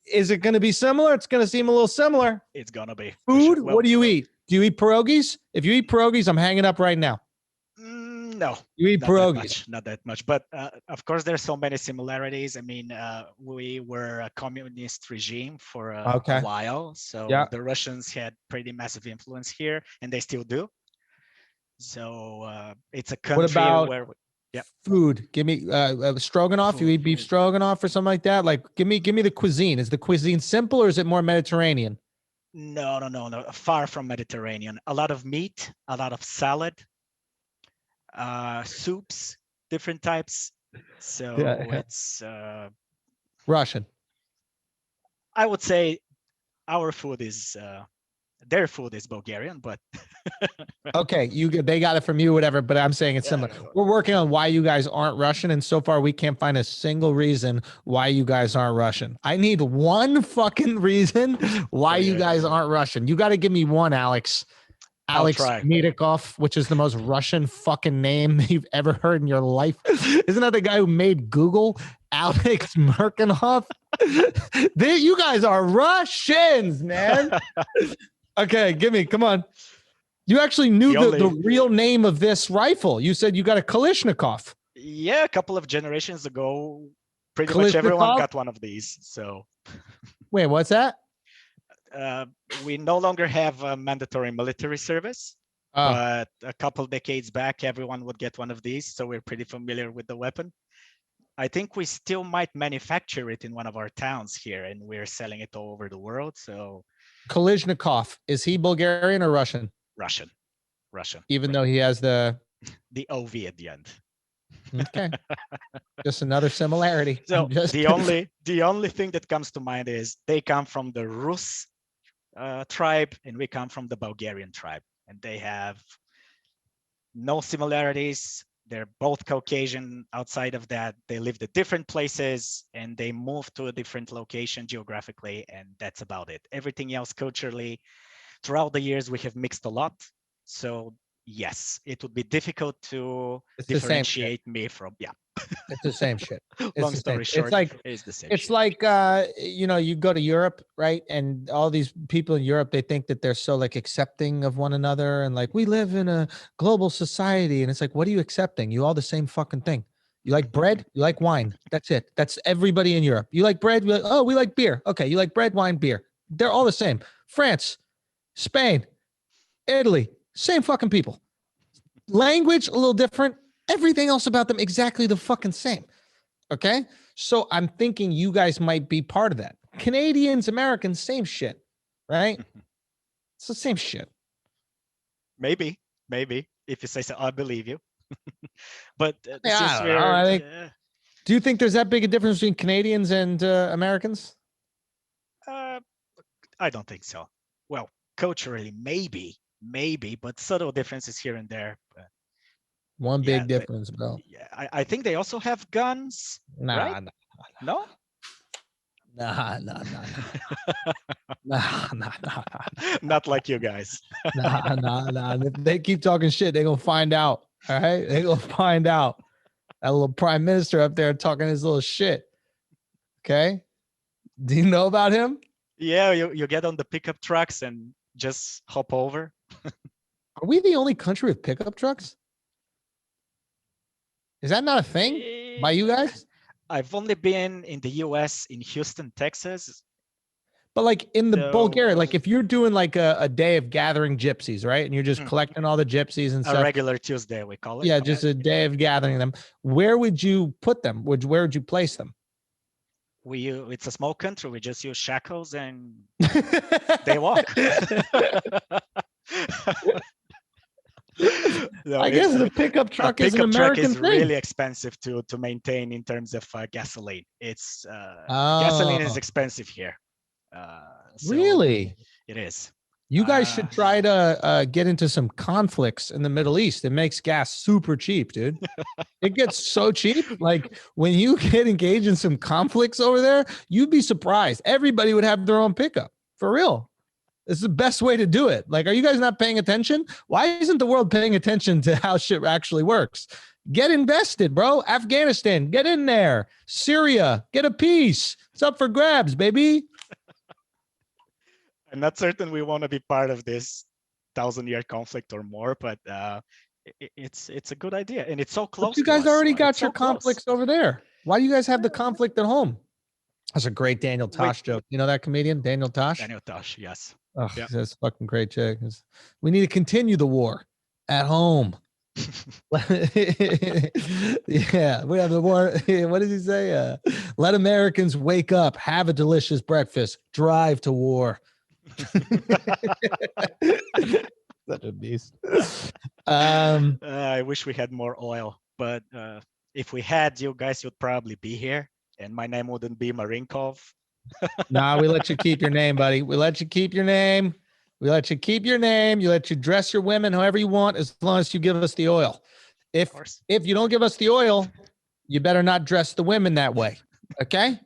is it going to be similar? It's going to seem a little similar. It's going to be. Food? Sure. What do you eat? Do you eat pierogies? If you eat pierogies, I'm hanging up right now. No. You eat pierogies? Not that much. But of course, there's so many similarities. I mean, we were a communist regime for a while. So the Russians had pretty massive influence here, and they still do. So it's a country where food. Give me stroganoff. Food, you eat beef stroganoff or something like that. Like give me the cuisine. Is the cuisine simple or is it more Mediterranean? No. Far from Mediterranean. A lot of meat, a lot of salad, soups, different types. So it's Russian. I would say our food is their food is Bulgarian, but Okay, they got it from you, whatever. But I'm saying it's similar. We're working on why you guys aren't Russian, and so far we can't find a single reason why you guys aren't Russian. I need one fucking reason why you guys aren't Russian. You got to give me one, Alex. Alex Medikov, which is the most Russian fucking name you've ever heard in your life. Isn't that the guy who made Google? Alex Merkinov. You guys are Russians, man. Okay, come on. You actually knew the real name of this rifle. You said you got a Kalashnikov. Yeah, a couple of generations ago, pretty much everyone got one of these. So, wait, what's that? We no longer have a mandatory military service, but a couple decades back, everyone would get one of these. So we're pretty familiar with the weapon. I think we still might manufacture it in one of our towns here, and we're selling it all over the world. So Kalashnikov, is he Bulgarian or Russian? Russian. Even though he has the OV at the end. Okay. Just another similarity. So the only thing that comes to mind is they come from the Rus tribe, and we come from the Bulgarian tribe, and they have no similarities. They're both Caucasian. Outside of that, they lived at different places and they moved to a different location geographically, and that's about it. Everything else culturally, throughout the years, we have mixed a lot. So yes, it would be difficult to differentiate me from, It's the same shit. Long story short, it's the same. It's like, you go to Europe, right? And all these people in Europe, they think that they're so like accepting of one another. And like, we live in a global society. And it's like, what are you accepting? You all the same fucking thing. You like bread, you like wine. That's it. That's everybody in Europe. You like bread. We like beer. Okay. You like bread, wine, beer. They're all the same. France, Spain, Italy, same fucking people. Language, a little different. Everything else about them exactly the fucking same. Okay. So I'm thinking you guys might be part of that. Canadians, Americans, same shit, right? It's the same shit. Maybe. If you say so, I believe you. But do you think there's that big a difference between Canadians and Americans? I don't think so. Well, culturally, maybe, but subtle differences here and there. But one big difference, bro. Yeah, I think they also have guns. Nah. No? Nah. Not like you guys. Nah. If they keep talking shit, they're gonna find out. All right, they're gonna find out. That little prime minister up there talking his little shit. Okay, do you know about him? Yeah, you get on the pickup trucks and just hop over. Are we the only country with pickup trucks? Is that not a thing by you guys? I've only been in the US, in Houston, Texas. But like in the Bulgaria, like if you're doing like a day of gathering gypsies, right? And you're just collecting all the gypsies and stuff. A regular Tuesday, we call it. Yeah, just a day of gathering them. Where would you put them? Where would you place them? It's a small country. We just use shackles and they walk. No, I guess the pickup truck is an American thing. Really expensive to maintain in terms of gasoline. It's gasoline is expensive here. So really? It is. You guys should try to get into some conflicts in the Middle East. It makes gas super cheap, dude. It gets so cheap. Like when you get engaged in some conflicts over there, you'd be surprised. Everybody would have their own pickup. For real. It's the best way to do it. Like, are you guys not paying attention? Why isn't the world paying attention to how shit actually works? Get invested, bro. Afghanistan, get in there. Syria, get a piece. It's up for grabs, baby. I'm not certain we want to be part of this 1,000-year conflict or more, but it's a good idea, and it's so close. But you guys already got your conflicts over there. Why do you guys have the conflict at home? That's a great Daniel Tosh joke. You know that comedian, Daniel Tosh? Daniel Tosh, yes. Oh, yeah. That's fucking great chick. We need to continue the war at home. Yeah, we have the war. What does he say? Let Americans wake up, have a delicious breakfast, drive to war. Such a beast. I wish we had more oil, but if we had, you guys would probably be here, and my name wouldn't be Marinkov. Nah, we let you keep your name, buddy. We let you keep your name. We let you keep your name. You let you dress your women however you want, as long as you give us the oil. If you don't give us the oil, you better not dress the women that way. Okay?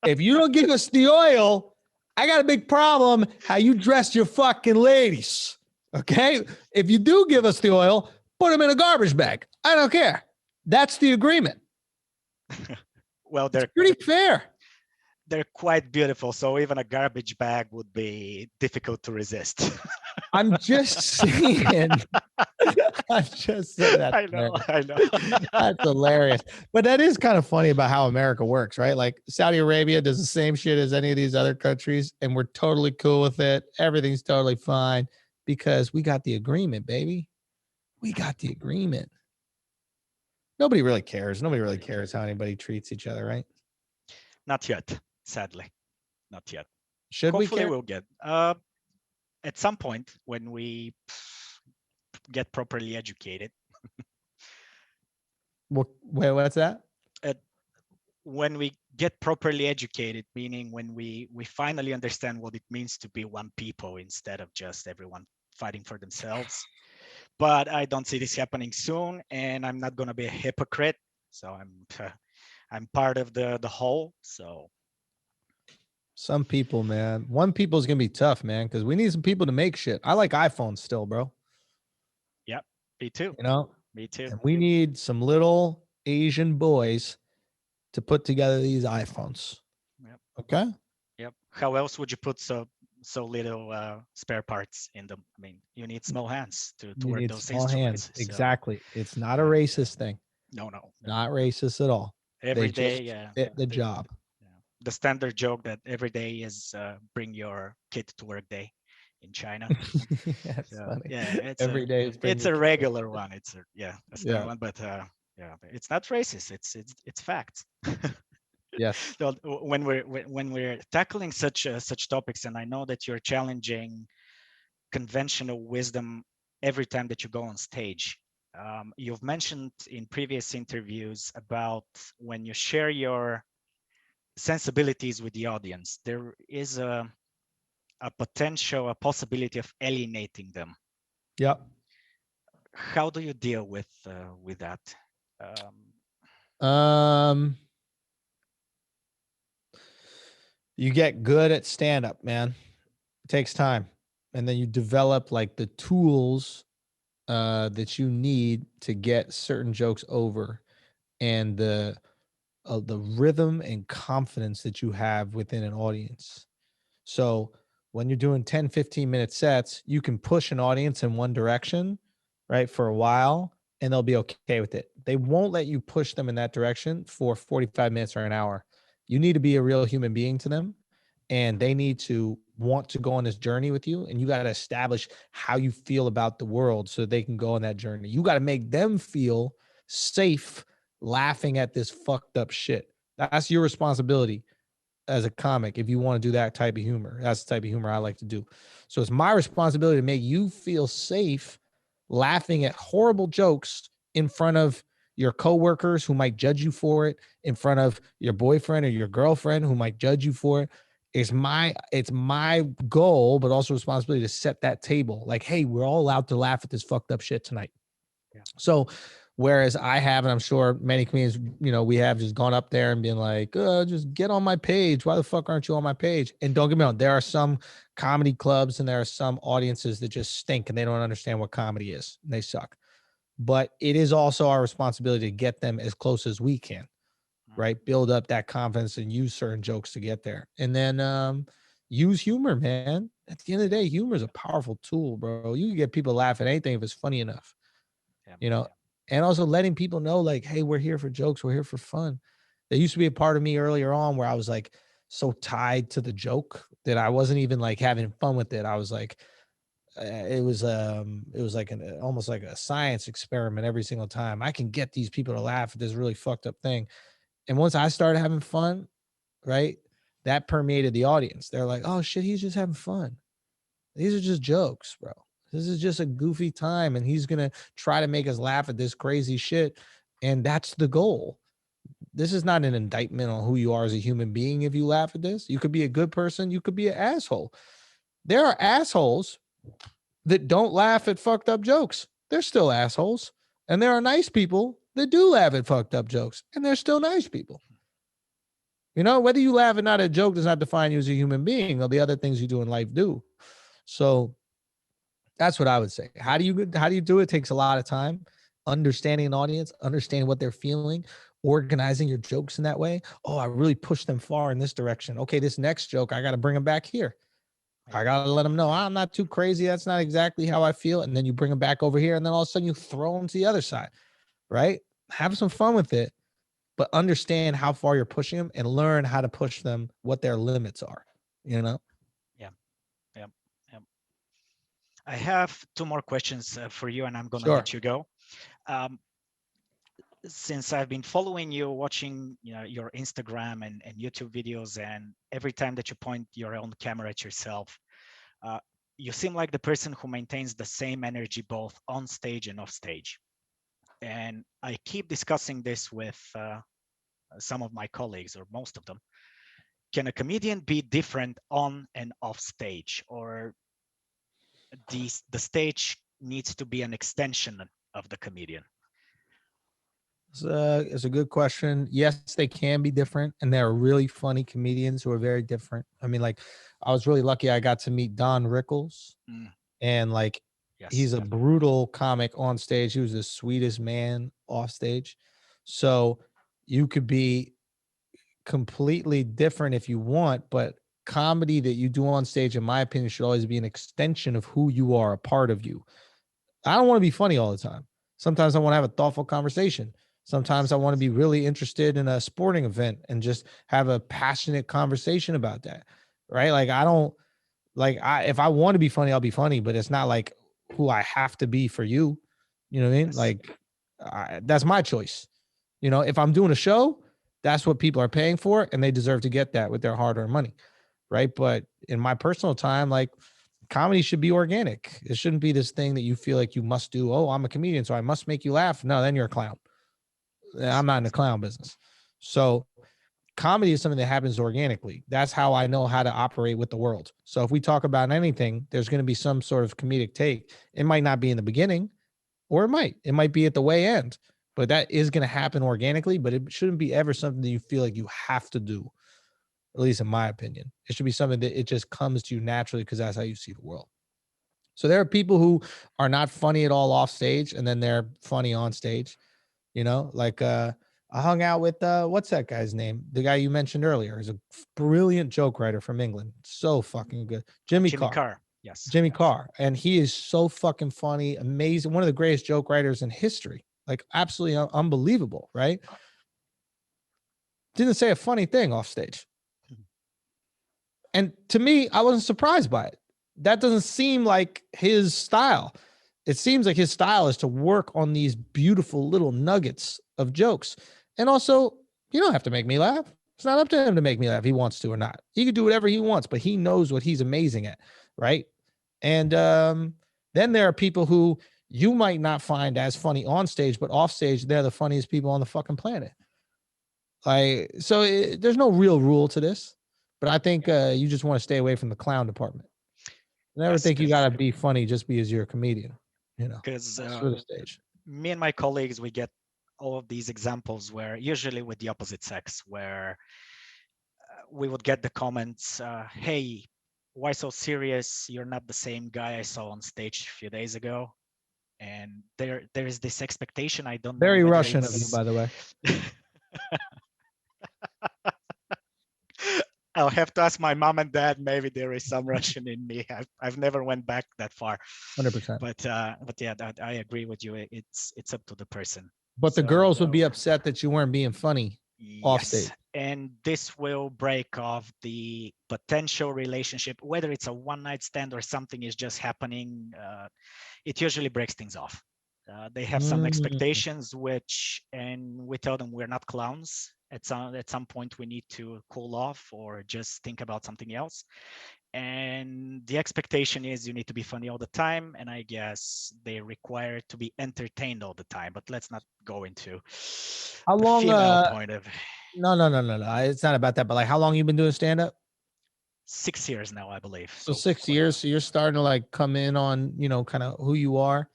If you don't give us the oil, I got a big problem how you dress your fucking ladies. Okay? If you do give us the oil, put them in a garbage bag. I don't care. That's the agreement. Well, it's pretty fair. They're quite beautiful, so even a garbage bag would be difficult to resist. I'm just saying. I'm just saying that. I know. That's hilarious. But that is kind of funny about how America works, right? Like Saudi Arabia does the same shit as any of these other countries, and we're totally cool with it. Everything's totally fine because we got the agreement, baby. We got the agreement. Nobody really cares. Nobody really cares how anybody treats each other, right? Not yet, sadly. Not yet. Hopefully we'll get at some point when we get properly educated. Wait, what's that? When we get properly educated, meaning when we finally understand what it means to be one people instead of just everyone fighting for themselves. But I don't see this happening soon, and I'm not going to be a hypocrite. So I'm part of the whole. So some people, man, one people is going to be tough, man, because we need some people to make shit. I like iPhones still, bro. Yep, me too. You know, me too. And we need some little Asian boys to put together these iPhones. Yep. Okay. Yep. How else would you put so little spare parts in them? I mean, you need small hands to work those instruments. Exactly. It's not a racist thing. No. Not racist at all. Every day, fit the job. The standard joke that every day is bring your kid to work day in China. That's funny. Yeah, every day it's a regular one. It's a standard one, but it's not racist. It's facts. Yes. So when we're tackling such topics, and I know that you're challenging conventional wisdom every time that you go on stage. You've mentioned in previous interviews about when you share your sensibilities with the audience, there is a possibility of alienating them. Yep. How do you deal with that? You get good at stand-up, man. It takes time. And then you develop like the tools that you need to get certain jokes over, and the rhythm and confidence that you have within an audience. So when you're doing 10, 15-minute sets, you can push an audience in one direction, right, for a while, and they'll be okay with it. They won't let you push them in that direction for 45 minutes or an hour. You need to be a real human being to them, and they need to want to go on this journey with you, and you got to establish how you feel about the world so they can go on that journey. You got to make them feel safe laughing at this fucked up shit. That's your responsibility as a comic. If you want to do that type of humor, that's the type of humor I like to do. So it's my responsibility to make you feel safe laughing at horrible jokes in front of your coworkers who might judge you for it, in front of your boyfriend or your girlfriend who might judge you for it. It's my goal, but also responsibility to set that table. Like, hey, we're all allowed to laugh at this fucked up shit tonight. Yeah. So whereas I have, and I'm sure many comedians, we have just gone up there and been like, just get on my page. Why the fuck aren't you on my page? And don't get me wrong, there are some comedy clubs and there are some audiences that just stink and they don't understand what comedy is. They suck. But it is also our responsibility to get them as close as we can, right? Build up that confidence and use certain jokes to get there. And then use humor, man. At the end of the day, humor is a powerful tool, bro. You can get people to laugh at anything if it's funny enough, and also letting people know, like, hey, we're here for jokes. We're here for fun. There used to be a part of me earlier on where I was like so tied to the joke that I wasn't even like having fun with it. I was like, it was like almost like a science experiment every single time. I can get these people to laugh at this really fucked up thing. And once I started having fun, right, that permeated the audience. They're like, oh shit, he's just having fun. These are just jokes, bro. This is just a goofy time, and he's going to try to make us laugh at this crazy shit. And that's the goal. This is not an indictment on who you are as a human being. If you laugh at this, you could be a good person. You could be an asshole. There are assholes that don't laugh at fucked up jokes. They're still assholes. And there are nice people that do laugh at fucked up jokes, and they're still nice people. You know, whether you laugh or not at a joke does not define you as a human being, or the other things you do in life do. So that's what I would say. How do you do it? It takes a lot of time. Understanding an audience, understanding what they're feeling, organizing your jokes in that way. Oh, I really pushed them far in this direction. Okay, this next joke, I got to bring them back here. I got to let them know I'm not too crazy. That's not exactly how I feel. And then you bring them back over here, and then all of a sudden you throw them to the other side, right? Have some fun with it, but understand how far you're pushing them and learn how to push them, what their limits are, you know? Yeah. I have two more questions for you, and I'm going to Sure. let you go. Since I've been following you, watching your Instagram and YouTube videos, and every time that you point your own camera at yourself, you seem like the person who maintains the same energy both on stage and off stage. And I keep discussing this with some of my colleagues, or most of them. Can a comedian be different on and off stage, or the stage needs to be an extension of the comedian? It's a good question. Yes, they can be different, and there are really funny comedians who are very different. I mean, like, I was really lucky I got to meet Don Rickles, and like, he's a brutal comic on stage. He was the sweetest man off stage. So you could be completely different if you want, but comedy that you do on stage, in my opinion, should always be an extension of who you are, a part of you. I don't want to be funny all the time. Sometimes I want to have a thoughtful conversation. Sometimes I want to be really interested in a sporting event and just have a passionate conversation about that. Right. Like, I don't like, if I want to be funny, I'll be funny, but it's not like who I have to be for you. You know what I mean? Yes. Like, that's my choice. You know, if I'm doing a show, that's what people are paying for, and they deserve to get that with their hard-earned money. Right. But in my personal time, like, comedy should be organic. It shouldn't be this thing that you feel like you must do. Oh, I'm a comedian, so I must make you laugh. No, then you're a clown. I'm not in the clown business. So comedy is something that happens organically. That's how I know how to operate with the world. So if we talk about anything, there's going to be some sort of comedic take. It might not be in the beginning, or it might be at the way end, but that is going to happen organically. But it shouldn't be ever something that you feel like you have to do, at least in my opinion. It should be something that it just comes to you naturally because that's how you see the world. So there are people who are not funny at all off stage, and then they're funny on stage. You know, like I hung out with what's that guy's name? The guy you mentioned earlier is a brilliant joke writer from England. So fucking good. Jimmy Carr. Yes. Jimmy Carr. And he is so fucking funny, amazing. One of the greatest joke writers in history. Like, absolutely unbelievable, right? Didn't say a funny thing off stage. And to me, I wasn't surprised by it. That doesn't seem like his style. It seems like his style is to work on these beautiful little nuggets of jokes. And also, you don't have to make me laugh. It's not up to him to make me laugh if he wants to or not. He can do whatever he wants, but he knows what he's amazing at, right? And then there are people who you might not find as funny on stage, but off stage, they're the funniest people on the fucking planet. Like, so there's no real rule to this, but I think you just want to stay away from the clown department. Never think you got to be funny just because you're a comedian, you know, because for the stage. Me and my colleagues, we get all of these examples where usually with the opposite sex, where we would get the comments, hey, why so serious? You're not the same guy I saw on stage a few days ago. And there is this expectation. I don't know. Very Russian of you, by the way. I'll have to ask my mom and dad. Maybe there is some Russian in me. I've never went back that far. 100%. But yeah, I agree with you. It's up to the person. But the girls would be upset that you weren't being funny off stage. And this will break off the potential relationship, whether it's a one-night stand or something is just happening. It usually breaks things off. They have some expectations, and we tell them we're not clowns. At some point, we need to cool off or just think about something else. And the expectation is you need to be funny all the time. And I guess they require to be entertained all the time. But let's not go into how long female point of. No. It's not about that. But like, how long you been doing stand-up? 6 years now, I believe. So 6 years. So you're starting to like come in on, kind of who you are.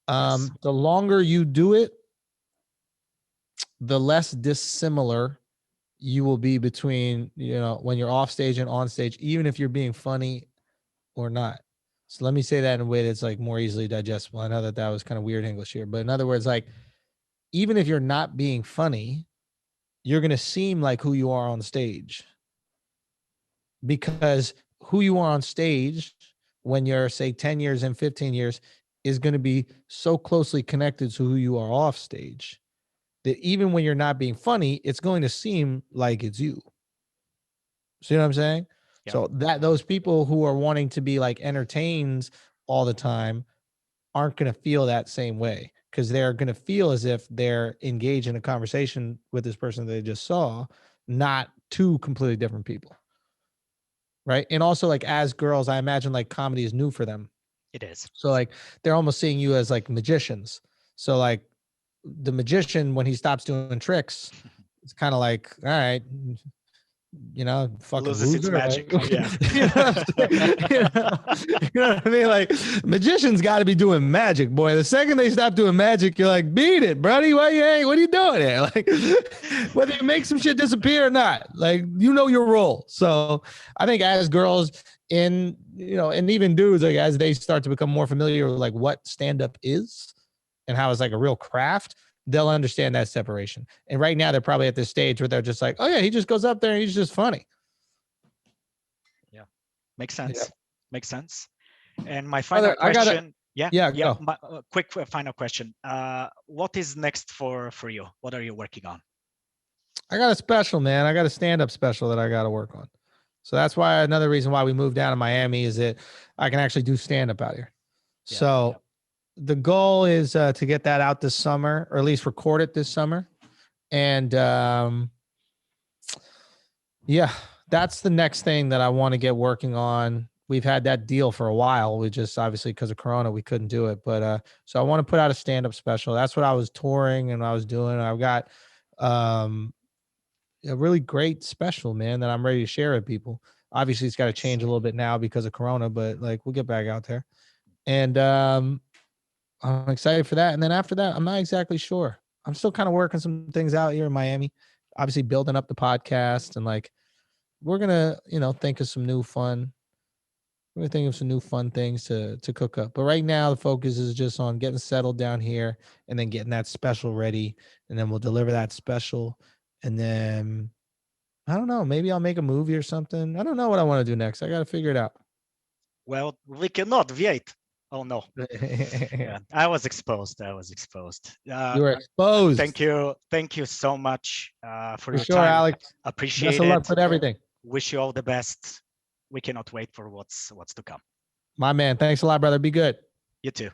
Yes. The longer you do it, the less dissimilar you will be between, when you're off stage and on stage, even if you're being funny or not. So let me say that in a way that's like more easily digestible. I know that was kind of weird English here, but in other words, like, even if you're not being funny, you're going to seem like who you are on stage, because who you are on stage when you're, say, 10 years and 15 years is going to be so closely connected to who you are off stage that even when you're not being funny, it's going to seem like it's you. See what I'm saying? Yeah. So that those people who are wanting to be like entertained all the time aren't going to feel that same way, because they're going to feel as if they're engaged in a conversation with this person that they just saw, not two completely different people. Right. And also, like, as girls, I imagine like comedy is new for them. It is. So like they're almost seeing you as like magicians. So like the magician, when he stops doing tricks, it's kind of like, all right, fucking Loses its loser, magic. right? Yeah. You know what I mean? Like, magicians got to be doing magic, boy. The second they stop doing magic, you're like, beat it, buddy. What are you doing here? Like, whether you make some shit disappear or not, like, your role. So I think as girls and even dudes, like, as they start to become more familiar with like what stand-up is and how it's like a real craft, they'll understand that separation. And right now they're probably at this stage where they're just like, oh yeah, he just goes up there and he's just funny. Yeah. Makes sense. Yeah. Makes sense. And my final question. Go. Quick final question. What is next for you? What are you working on? I got a special, man. I got a stand-up special that I got to work on. So that's why another reason why we moved down to Miami is that I can actually do stand-up out here. Yeah, so the goal is to get that out this summer, or at least record it this summer. And that's the next thing that I want to get working on. We've had that deal for a while. We just, obviously, because of Corona, we couldn't do it. But so I want to put out a stand-up special. That's what I was touring and I was doing. I've got a really great special, man, that I'm ready to share with people. Obviously, it's got to change a little bit now because of Corona, but like, we'll get back out there. And I'm excited for that. And then after that, I'm not exactly sure. I'm still kind of working some things out here in Miami, obviously building up the podcast, and like, we're going to, think of some new fun. We're going to think of some new fun things to cook up. But right now the focus is just on getting settled down here and then getting that special ready. And then we'll deliver that special. And then I don't know, maybe I'll make a movie or something. I don't know what I want to do next. I got to figure it out. Well, we cannot wait. Oh no. Yeah, I was exposed. You were exposed. Thank you so much for your time, Alex. Appreciate Best of luck with everything. Wish you all the best. We cannot wait for what's to come. My man, thanks a lot, brother. Be good. You too.